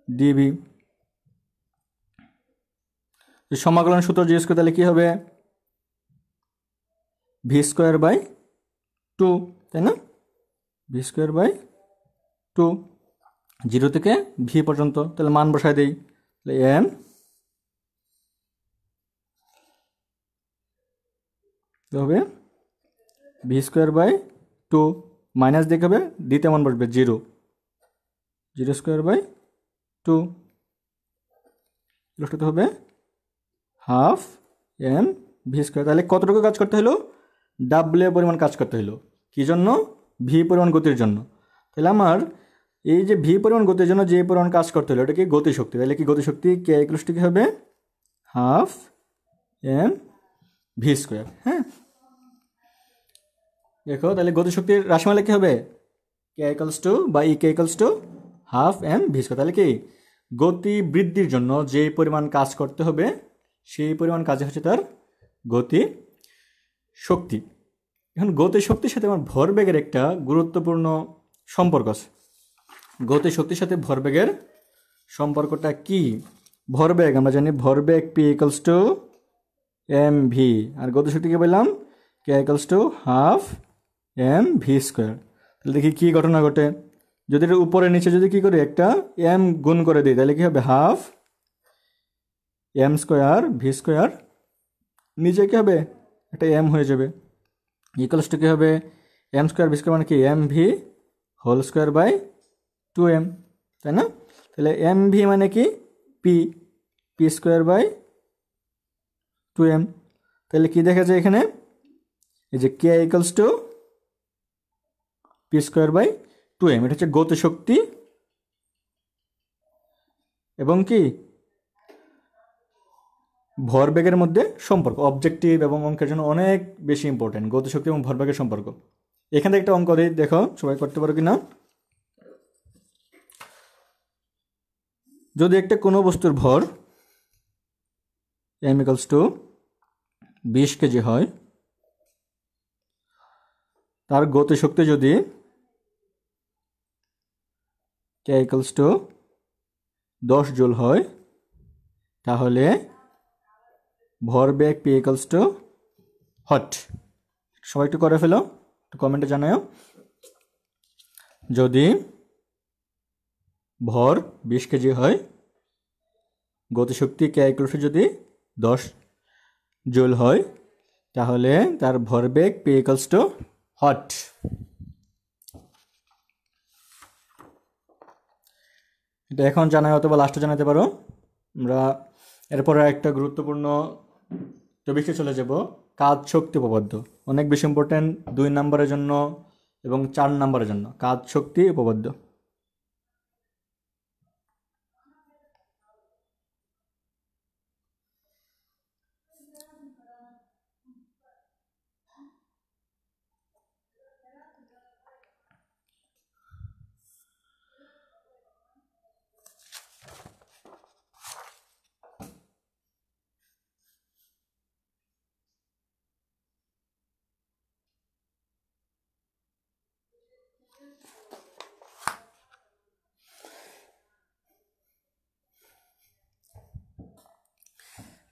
DB. সমাকলন সূত্র জিজ্ঞেস করে, তাহলে কী হবে ভি স্কোয়ার বাই 2, তাই না? ভি স্কোয়ার বাই 2 0 থেকে ভি পর্যন্ত, তাহলে মান বসায় দেই, তাহলে এম হবে ভি স্কোয়ার বাই 2 মাইনাস দিকে হবে দ্বিতীয় মান বসবে 0 স্কোয়ার বাই 2, লসটা হবে হাফ এম ভি স্কোয়ার। তাহলে কতটুকু কাজ করতে হলো, ডাব্লিউ পরিমাণ কাজ করতে হলো, কী জন্য ভি পরিমাণ গতির জন্য। তাহলে আমার এই যে ভি পরিমাণ গতির জন্য যে পরিমাণ কাজ করতে হলো এটা কি গতিশক্তি, তাহলে কি গতিশক্তি কে ইকুয়ালস টু কী হবে হাফ এম ভি স্কোয়ার। হ্যাঁ, দেখো তাহলে গতিশক্তির রাশিমালা কী হবে কে ইকুয়ালস টু বা E K equals to half M V square. তাহলে কি গতি বৃদ্ধির জন্য যে পরিমাণ কাজ করতে হবে সেই পরিমাণ কাজে হচ্ছে তার গতি শক্তি। এখন গতি শক্তির সাথে আমার ভরবেগের একটা গুরুত্বপূর্ণ সম্পর্ক আছে। গতি শক্তির সাথে ভরবেগের সম্পর্কটা কি, ভরবেগ আমরা জানি ভরবেগ P equals to M V, আর গতিশক্তিকে বললাম K equals to half M V square. তাহলে দেখি কী ঘটনা ঘটে, যদি এর উপরে নিচে যদি কী করি একটা এম গুণ করে দিই, তাহলে কী হবে half M square V square, নিচে কী হবে একটা এম হয়ে যাবে, ইকুয়ালস টু কী হবে এম স্কোয়ার ভি স্কোয়ার মানে কি M V whole square by 2m, তাই না? তাহলে এম ভি মানে কি P, P square by 2m। তাহলে কি দেখা যায় এখানে এই যে K equals to P square by 2m, এটা হচ্ছে গতিশক্তি এবং কি ভরবেগের মধ্যে সম্পর্ক। অবজেক্টিভ এবং অঙ্কের জন্য অনেক বেশি ইম্পর্টেন্ট গতিশক্তি এবং ভরবেগের সম্পর্ক। এখান থেকে একটা অঙ্ক দিই, দেখো সবাই করতে পারো কিনা। যদি একটা কোনো বস্তুর ভর এম ইকুয়ালস টু 20 কেজি হয়, তার গতিশক্তি যদি কে ইকুয়ালস টু 10 জুল হয়, তাহলে ভরবেগ পি ইকুয়ালস টু হট। সবাই একটু করে ফেলো, একটু কমেন্টে জানাও। যদি ভর 20 কেজি হয়, গতিশক্তি কে ইকুয়ালস টু যদি 10 জুল হয়, তাহলে তার ভরবেগ পি ইকুয়ালস টু হট। এটা এখন জানাই অথবা লাস্টে জানাতে পারো। আমরা এরপরে একটা গুরুত্বপূর্ণ টপিকে চলে যাব, কাজ শক্তি উপপাদ্য। অনেক বেশি ইম্পর্টেন্ট 2 নম্বরের জন্য এবং 4 নম্বরের জন্য কাজ শক্তি উপপাদ্য।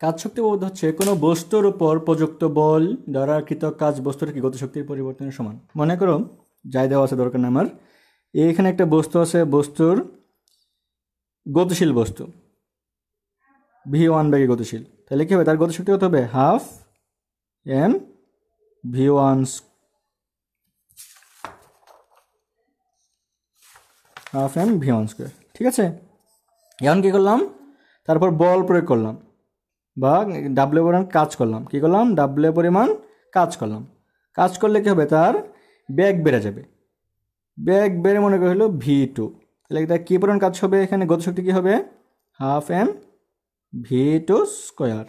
কাজ শক্তি উপপাদ্য হচ্ছে কোনো বস্তুর উপর প্রযুক্ত বল দ্বারা কৃত কাজ বস্তুর কি গতিশক্তির পরিবর্তনের সমান। মনে করো যাই দেওয়া আছে দরকার না আমার, এইখানে একটা বস্তু আছে, বস্তুর গতিশীল বস্তু v1 বেগে গতিশীল, তাহলে কি হবে তার গতিশক্তি কত হবে হাফ এম v1 স্কোয়ার। ঠিক আছে, এখন কি করলাম, তারপর বল প্রয়োগ করলাম বা ডাব্লিউ পরিমাণ কাজ করলাম। কি করলাম, ডাব্লিউ পরিমাণ কাজ করলাম। কাজ করলে কি হবে, তার বেগ বেড়ে যাবে। বেগ বেড়ে মনে করা হলো v2, তাহলে তার কী পরিমাণ কাজ হবে, এখানে গতিশক্তি কী হবে হাফ এম v2 স্কোয়ার।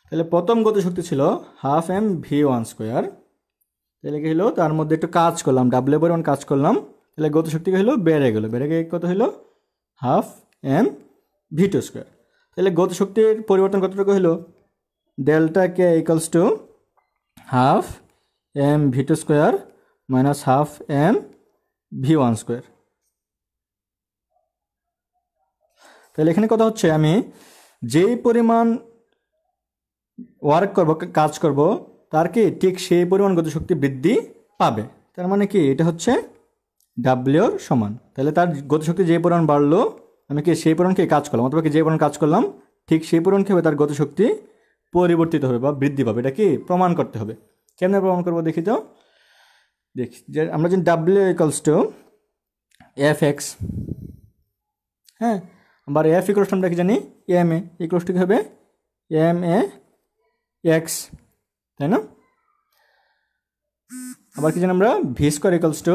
তাহলে প্রথম গতিশক্তি ছিল হাফ এম v1 স্কোয়ার, তাহলে কি হলো তার মধ্যে একটু কাজ করলাম, ডাব্লিউ পরিমাণ কাজ করলাম, তাহলে গতিশক্তি কী হলো বেড়ে গেলো, বেড়ে গিয়ে কত হলো হাফ এম v2 স্কোয়ার। তাহলে গতিশক্তির পরিবর্তন কতটুকু হলো, delta K equals to half M v2 square minus half M v1 square. তাহলে এখানে কথা হচ্ছে আমি যেই পরিমাণ ওয়ার্ক করব, কাজ করব, তার কি ঠিক সেই পরিমাণ গতিশক্তি বৃদ্ধি পাবে। তার মানে কি এটা হচ্ছে ডাব্লিউর সমান। তাহলে তার গতিশক্তি যে পরিমাণ বাড়লো, আমি কি সেই পরিমাণকে কাজ করলাম, অথবা কি যে পরিমাণ কাজ করলাম ঠিক সেই পরিমাণ কি হবে তার গতিশক্তি পরিবর্তিত হবে বা বৃদ্ধি পাবে। এটা কি প্রমাণ করতে হবে। কেমনে প্রমাণ করবো দেখি তো, দেখি যে আমরা যদি W equals to F x, হ্যাঁ, আবার এফ ইকুয়ালস টু আমরা কি জানি এম এ ইকুয়ালস টু কি হবে এম এ এক্স, তাই না। আবার কি জানি আমরা V square equals to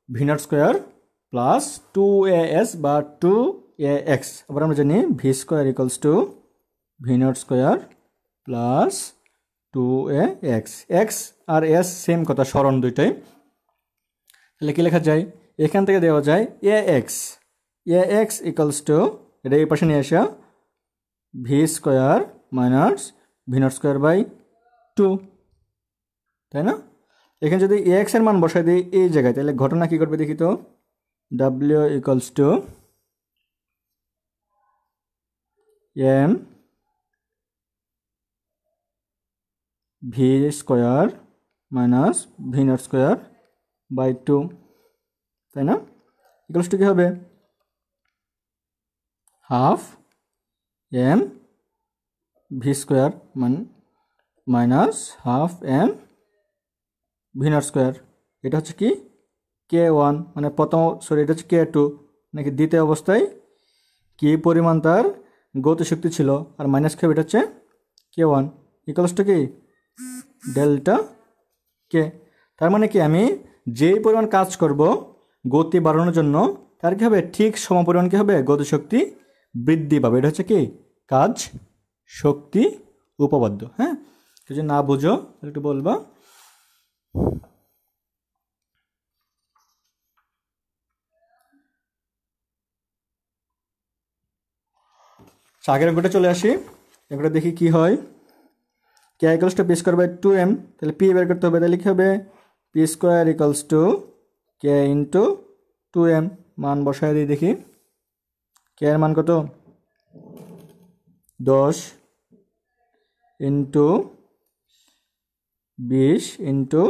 V not square plus 2as বা 2ax। আবার আমরা জানি V square equals to V not square plus 2ax। X আর এস সেম কথা, স্মরণ দুইটাই। তাহলে কি লেখা যায়, এখান থেকে দেওয়া যায় ax ইকুয়ালস টু, এটা এই পাশে নিয়ে আসা V square minus V not square by 2, তাই না। এখানে যদি এক্স এর মান বসাই দিই এই জায়গায়, তাহলে ঘটনা কি করবে দেখি তো, W equals to M V square minus V not square by 2, তাই না। ইকুয়ালস টু কী হবে half M V square minus half M V not square. এটা হচ্ছে কি k1, মানে প্রথম, সরি এটা হচ্ছে k2, নাকি দ্বিতীয় অবস্থায় কি পরিমাণ তার গতিশক্তি ছিল, আর মাইনাস কে এটা হচ্ছে k1 ইকুয়ালস টু কি ডেল্টা কে। তার মানে কি আমি যেই পরিমাণ কাজ করব গতি বাড়ানোর জন্য, তার কি হবে ঠিক সমপরিমাণ কি হবে গতিশক্তি বৃদ্ধি পাবে। এটা হচ্ছে কি কাজ শক্তি উপপাদ্য। হ্যাঁ, যদি না বুঝো একটু বলবা। আগের অঙ্কটা চলে আসি, এবারে দেখি কি হয়। K equals to P square by 2m, তাহলে পি বের করতে হবে, তাহলে কি হবে P square equals to K into 2m। মান বসায় দিই দেখি, কে এর মান কত 10 ইন্টু 20 ইন্টু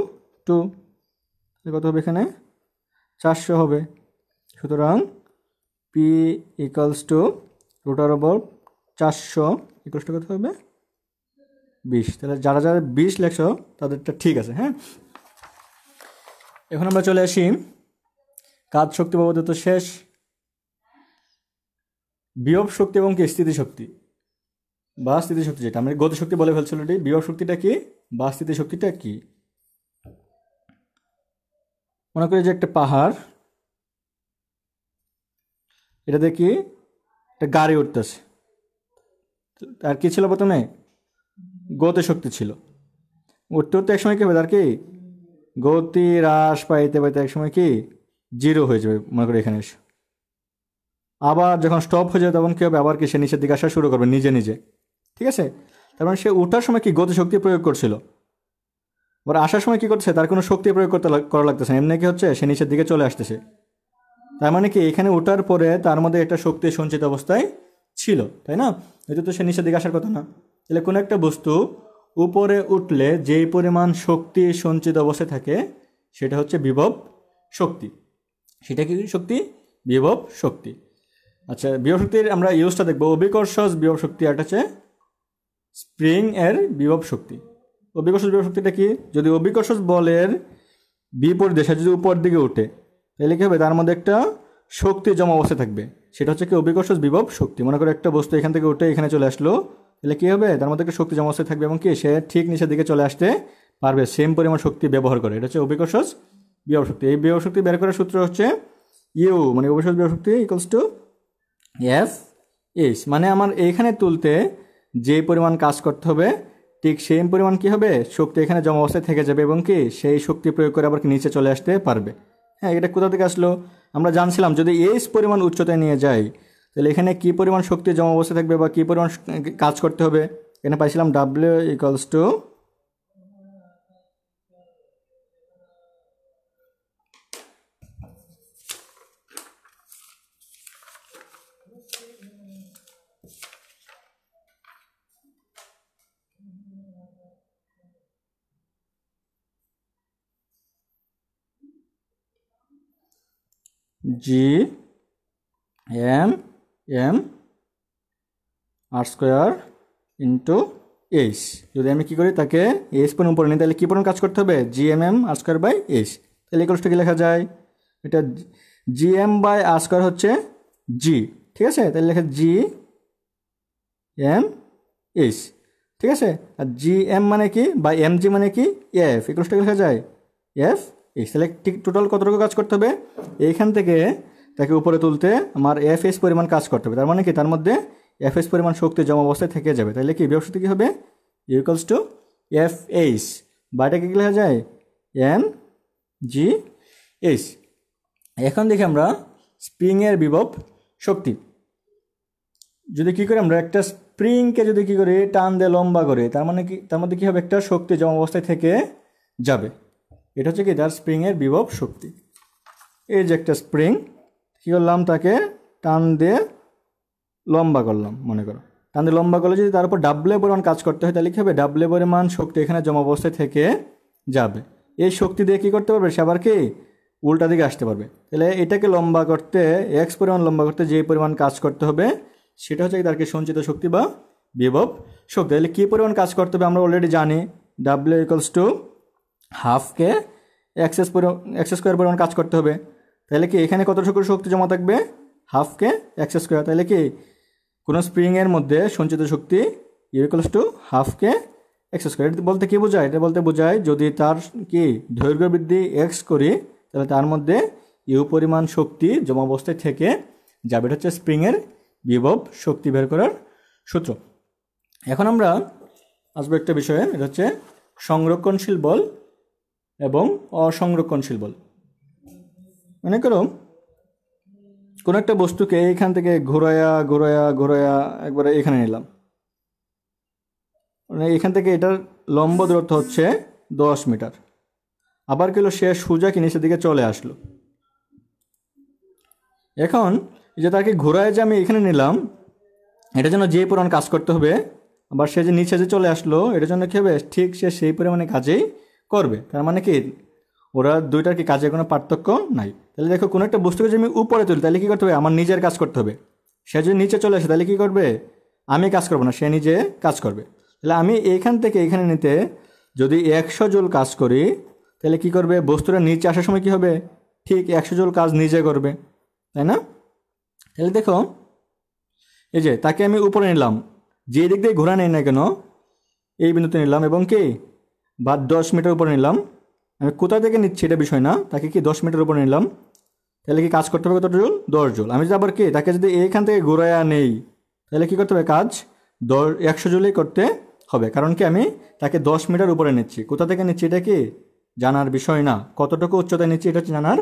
2, কত হবে এখানে 400 হবে। সুতরাং P equals two rotor over 400 equals to কত হবে 20। তাহলে যারা যারা 20 লেখছো তাদেরটা ঠিক আছে। হ্যাঁ, এখন আমরা চলে আসি কাজ শক্তি উপপাদ্য তো শেষ, বিভব শক্তি এবং কি স্থিতিশক্তি বা স্থিতিশক্তি, যেটা আমরা গতিশক্তি বলে ফেলছিল, বিভব শক্তিটা কি বা স্থিতিশক্তিটা কি। মনে করি যে একটা পাহাড়, এটা দেখি একটা গাড়ি উঠতেছে, তার কি ছিল প্রথমে গতিশক্তি ছিল, উঠতে উঠতে একসময় কি হবে তার কি গতি হ্রাস পাইতে পাইতে একসময় কি জিরো হয়ে যাবে, মনে করি এখানে এসে। আবার যখন স্টপ হয়ে যাবে তখন কি হবে, আবার কি সে নিচের দিকে আসা শুরু করবে নিজে নিজে। ঠিক আছে, তার মানে সে ওঠার সময় কি গতিশক্তি প্রয়োগ করছিল, আবার আসার সময় কি করছে তার কোনো শক্তি প্রয়োগ করা লাগতেছে না, এমনি কি হচ্ছে সে নিচের দিকে চলে আসতেছে। তার মানে কি এখানে ওঠার পরে তার মধ্যে একটা শক্তি সঞ্চিত অবস্থায় ছিল, তাই না। হয়তো তো সে নিচের দিকে আসার কথা না, তাহলে কোনো একটা বস্তু উপরে উঠলে যেই পরিমাণ শক্তি সঞ্চিত অবস্থায় থাকে সেটা হচ্ছে বিভব শক্তি। সেটা কি শক্তি? বিভব শক্তি। আচ্ছা, বিভব শক্তির আমরা ইউজটা দেখবো। অভিকর্ষজ বিভব শক্তি আর হচ্ছে স্প্রিং এর বিভব শক্তি। অভিকর্ষজ বিভব শক্তিটা কি? যদি অভিকর্ষজ বলের বিপরীত দিশা যদি উপর দিকে উঠে তাহলে কি হবে? তার মধ্যে একটা শক্তি জমা অবস্থায় থাকবে, সেটা হচ্ছে কি অভিকর্ষজ বিভব শক্তি। মনে করো একটা বস্তু এখান থেকে উঠে এখানে চলে আসলো, তাহলে কি হবে? তার মধ্যে একটা শক্তি জমা অবস্থায় থাকবে এবং কি সে ঠিক নিচের দিকে চলে আসতে পারবে সেম পরিমাণ শক্তি ব্যবহার করে। এটা হচ্ছে অভিকর্ষজ বিভব শক্তি। এই বিভব শক্তি বের করার সূত্র হচ্ছে ইউ, মানে অভিকর্ষজ বিভব শক্তি ইকুয়ালস টু এফ এইচ। মানে আমার এইখানে তুলতে যে পরিমাণ কাজ করতে হবে ঠিক সেই পরিমাণ কি হবে? শক্তি এখানে জমা অবস্থায় থেকে যাবে এবং কি সেই শক্তি প্রয়োগ করে আবার নিচে চলে আসতে পারবে। হ্যাঁ, এটা কোথা থেকে আসলো? আমরা জানছিলাম যদি এইচ পরিমাণ উচ্চতায় নিয়ে যাই তাহলে এখানে কি পরিমাণ শক্তি জমা অবস্থায় থাকবে বা কি পরিমাণ কাজ করতে হবে। এখানে পাইছিলাম W equals to G M M R square into H. যদি আমি কী করি তাকে এইচ পরিমাণ উপরে নিই তাহলে কী পরিমাণ কাজ করতে হবে? G M M R square by H. তাহলে ইকুয়ালসটা কি লেখা যায়? এটা G M by R square হচ্ছে জি, ঠিক আছে? তাহলে লেখা জি এম এইচ, ঠিক আছে? আর জি এম মানে কি বা এম জি মানে কি? এফ। ইকুয়ালসটা লেখা যায় এফ এইচ। তাহলে ঠিক টোটাল কতটুকু কাজ করতে হবে? এইখান থেকে তাকে উপরে তুলতে আমার এফ এইচ পরিমাণ কাজ করতে হবে। তার মানে কি তার মধ্যে এফ এইচ পরিমাণ শক্তি জমা অবস্থায় থেকে যাবে। তাহলে কি বিভব শক্তি কী হবে? ইকুয়ালস টু এফ এইচ বা এটাকে কি লেখা যায়? M G H. এখন দেখি আমরা স্প্রিংয়ের বিভব শক্তি। যদি কী করি আমরা একটা স্প্রিংকে যদি কী করি টান দিয়ে লম্বা করে, তার মানে কি তার মধ্যে কী হবে? একটা শক্তি জমা অবস্থায় থেকে যাবে। এটা হচ্ছে কি তার স্প্রিংয়ের বিভব শক্তি। এই যে একটা স্প্রিং, কী করলাম? তাকে টান দিয়ে লম্বা করলাম, মনে করো টান দিয়ে লম্বা করলে যদি তার উপর ডাব্লিউ পরিমাণ কাজ করতে হয় তাহলে কী হবে? ডাব্লিউ পরিমাণ শক্তি এখানে জমা অবস্থায় থেকে যাবে। এই শক্তি দিয়ে কী করতে পারবে? সে আবার কি উল্টা দিকে আসতে পারবে। তাহলে এটাকে লম্বা করতে, এক্স পরিমাণ লম্বা করতে যে পরিমাণ কাজ করতে হবে সেটা হচ্ছে তার কি সঞ্চিত শক্তি বা বিভব শক্তি। তাহলে কী পরিমাণ কাজ করতে হবে আমরা অলরেডি জানি, ডাব্লিউ ইকুয়ালস টু হাফকে এক্স স্কোয়ার পরিমাণ কাজ করতে হবে। তাহলে কি এখানে কতটুকু শক্তি জমা থাকবে? হাফকে এক্স স্কোয়ার। তাহলে কি কোনো স্প্রিংয়ের মধ্যে সঞ্চিত শক্তি ইকুয়ালস টু হাফকে এক্স স্কোয়ার। এটা বলতে কী বোঝায়? এটা বলতে বোঝায় যদি তার কি দৈর্ঘ্য বৃদ্ধি এক্স করি তাহলে তার মধ্যে ইউ পরিমাণ শক্তি জমা অবস্থায় থেকে যাবে। এটা হচ্ছে স্প্রিংয়ের বিভব শক্তি বের করার সূত্র। এখন আমরা আসবো একটা বিষয়ে, এটা হচ্ছে সংরক্ষণশীল বল এবং অসংরক্ষণশীল বল। মনে করো কোনো একটা বস্তুকে এইখান থেকে ঘোরায়া ঘোরায়া ঘোরায়া একবারে এখানে নিলাম, মানে এখান থেকে এটার লম্ব দূরত্ব হচ্ছে 10 মিটার। আবার গেল সে সোজা কি নিচের দিকে চলে আসলো। এখন যে তাকে ঘোরায় যে আমি এখানে নিলাম এটার জন্য যে পরিমাণ কাজ করতে হবে, আবার সে যে নিচে যে চলে আসলো এটার জন্য কী হবে? ঠিক সে সেই পরিমাণে কাজেই করবে। তার মানে কি ওরা দুইটার কি কাজে কোনো পার্থক্য নাই। তাহলে দেখো কোনো একটা বস্তুকে যদি আমি উপরে তুলি তাহলে কী করতে হবে? আমার নিজের কাজ করতে হবে। সে যদি নিচে চলে আসে তাহলে কী করবে? আমি কাজ করবো না, সে নিজে কাজ করবে। তাহলে আমি এইখান থেকে এখানে নিতে যদি 100 জুল কাজ করি তাহলে কী করবে? বস্তুটা নিচে আসার সময় কী হবে? ঠিক 100 জুল কাজ নিজে করবে, তাই না? তাহলে দেখো এই যে তাকে আমি উপরে নিলাম, যে দিক দিয়ে ঘোরা নেই না কেন এই বিন্দুতে নিলাম এবং কি বা 10 মিটার উপরে নিলাম। আমি কোথা থেকে নিচ্ছি এটা বিষয় না, তাকে কি 10 মিটার উপরে নিলাম তাহলে কি কাজ করতে হবে কত জুল? 10 জুল। আমি যদি আবার কি তাকে যদি এইখান থেকে ঘোরায়া নেই তাহলে কী করতে হবে? কাজ 100 জুলেই করতে হবে। কারণ কি আমি তাকে 10 মিটার উপরে নিচ্ছি। কোথা থেকে নিচ্ছি এটা কি জানার বিষয় না, কতটুকু উচ্চতায় নিচ্ছি এটা হচ্ছে জানার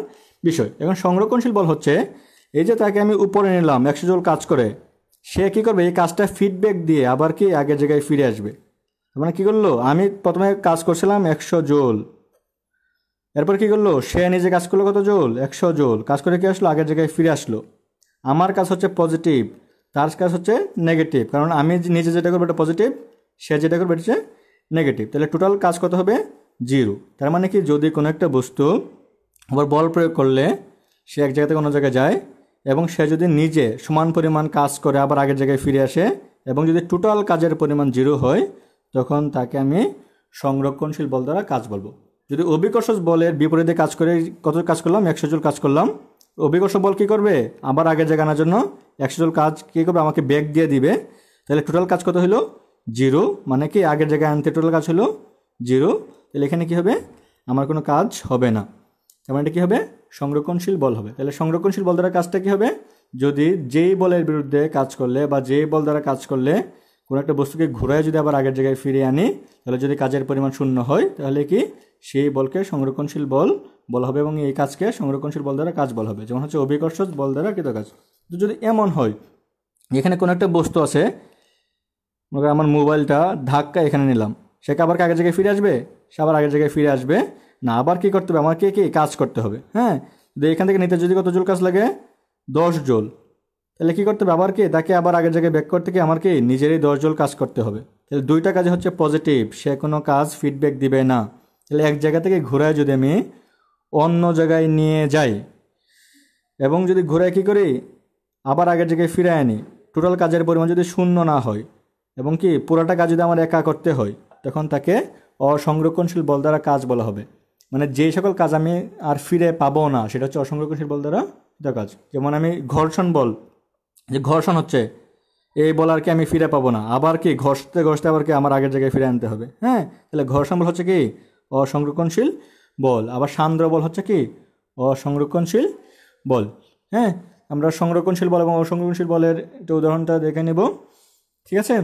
বিষয়। এখন সংরক্ষণশীল বল হচ্ছে এই যে তাকে আমি উপরে নিলাম 100 জুল কাজ করে, সে কী করবে? এই কাজটা ফিডব্যাক দিয়ে আবার কি আগের জায়গায় ফিরে আসবে। মানে কী করলো? আমি প্রথমে কাজ করছিলাম 100 জুল, এরপর কী করলো? সে নিজে কাজ করলো কত জুল? 100 জুল। কাজ করে কি আসলো? আগের জায়গায় ফিরে আসলো। আমার কাজ হচ্ছে পজিটিভ, তার কাজ হচ্ছে নেগেটিভ। কারণ আমি নিজে যেটা করবো এটা পজিটিভ, সে যেটা করবে এটা হচ্ছে নেগেটিভ। তাহলে টোটাল কাজ কত হবে? 0। তার মানে কি, যদি কোনো একটা বস্তু আবার বল প্রয়োগ করলে সে এক জায়গা থেকে অন্য জায়গায় যায় এবং সে যদি নিজে সমান পরিমাণ কাজ করে আবার আগের জায়গায় ফিরে আসে এবং যদি টোটাল কাজের পরিমাণ 0 হয়, তখন তাকে আমি সংরক্ষণশীল বল দ্বারা কাজ বলবো। যদি অভিকর্ষজ বলের বিপরীতে কাজ করে, কত কাজ করলাম? 100 জুল কাজ করলাম। অভিকর্ষ বল কী করবে? আবার আগের জায়গায় আনার জন্য 100 জুল কাজ কী করবে? আমাকে বেগ দিয়ে দিবে। তাহলে টোটাল কাজ কত হলো? 0। মানে কি, আগের জায়গায় আনতে টোটাল কাজ হলো 0। তাহলে এখানে কী হবে? আমার কোনো কাজ হবে না। তার মানে এটা কী হবে? সংরক্ষণশীল বল হবে। তাহলে সংরক্ষণশীল বল দ্বারা কাজটা কী হবে? যদি যেই বলের বিরুদ্ধে কাজ করলে বা যেই বল দ্বারা কাজ করলে কোনো একটা বস্তুকে ঘুরায় যদি আবার আগের জায়গায় ফিরিয়ে আনি, তাহলে যদি কাজের পরিমাণ 0 হয়, তাহলে কি সেই বলকে সংরক্ষণশীল বল বলা হবে এবং এই কাজকে সংরক্ষণশীল বল দ্বারা কাজ বলা হবে। যেমন হচ্ছে অভিকর্ষজ বল দ্বারা কৃত কাজ। তো যদি এমন হয়, এখানে কোনো একটা বস্তু আছে, আমার মোবাইলটা ধাক্কা এখানে নিলাম, সে আবার আগের জায়গায় ফিরে আসবে? সে আবার আগের জায়গায় ফিরে আসবে না। আবার কি করতে হবে? আমাকে কি কাজ করতে হবে। হ্যাঁ, যদি এখান থেকে নিতে যদি কত জুল কাজ লাগে? 10 জুল। তাহলে কি করতে হবে? আবার কি তাকে আবার আগের জায়গায় ব্যাক করতে গিয়ে আমার কি নিজেরই 10 জুল কাজ করতে হবে। তাহলে দুইটা কাজে হচ্ছে পজিটিভ, সে কোনো কাজ ফিডব্যাক দিবে না। তাহলে এক জায়গা থেকে ঘুরায় যদি আমি অন্য জায়গায় নিয়ে যাই এবং যদি ঘুরায় কী করি আবার আগের জায়গায় ফিরে আনি, টোটাল কাজের পরিমাণ যদি 0 না হয় এবং কি পুরাটা কাজ যদি আমার একা করতে হয়, তখন তাকে অসংরক্ষণশীল বল দ্বারা কাজ বলা হবে। মানে যে সকল কাজ আমি আর ফিরে পাবো না, সেটা হচ্ছে অসংরক্ষণশীল বল দ্বারা কাজ। যেমন আমি ঘর্ষণ বল, যে ঘর্ষণ হচ্ছে এই বল আর কি আমি ফিরে পাবো না, আবার কি ঘষতে ঘষতে আবার কি আমার আগের জায়গায় ফিরে আনতে হবে। হ্যাঁ, তাহলে ঘর্ষণ বল হচ্ছে কি অসংরক্ষণশীল বল। আবার সান্দ্র বল হচ্ছে কি অসংরক্ষণশীল বল। হ্যাঁ, আমরা সংরক্ষণশীল বল এবং অসংরক্ষণশীল বলের একটা উদাহরণটা দেখে নেব। ঠিক আছে,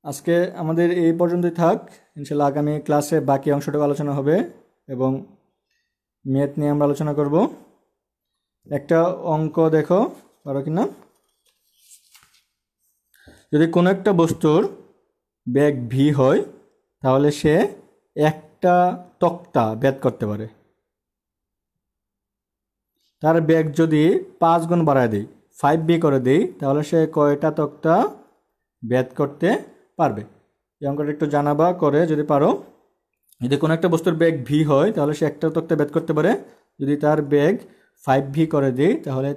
আজকে আমাদের এই পর্যন্তই থাক। ইনশাল্লাহ আগামী ক্লাসে বাকি অংশটুকু আলোচনা হবে এবং ম্যাথ নিয়ে আমরা আলোচনা করব। একটা অঙ্ক দেখো পারো কিনা। যদি কোনো একটা বস্তুর বেগ ভি হয়, তাহলে সে একটা তক্তা বেদ করতে পারে। তার বেগ যদি 5 গুণ বাড়ায় দিই, 5v করে দিই, তাহলে সে কয়টা তক্তা বেদ করতে পারবে? এই অঙ্কটা একটু জানাবা করে যদি পারো। যদি কোনো একটা বস্তুর বেগ ভি হয়, তাহলে সে একটা তক্তা বেদ করতে পারে। যদি তার বেগ 5v করে দিই, তাহলে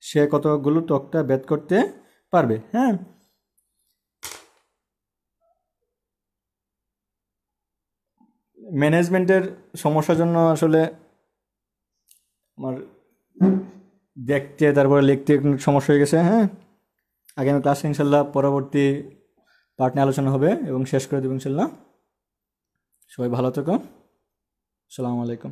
সে কতগুলো তক্তা বেদ করতে পারবে। হ্যাঁ, ম্যানেজমেন্টের সমস্যার জন্য আসলে আমার দেখতে তারপরে লিখতে সমস্যা হয়ে গেছে। হ্যাঁ, আগামী ক্লাসে ইনশাল্লাহ পরবর্তী পার্ট নিয়ে আলোচনা হবে এবং শেষ করে দেবো ইনশাল্লাহ। সবাই ভালো থেকো। আসসালামু আলাইকুম।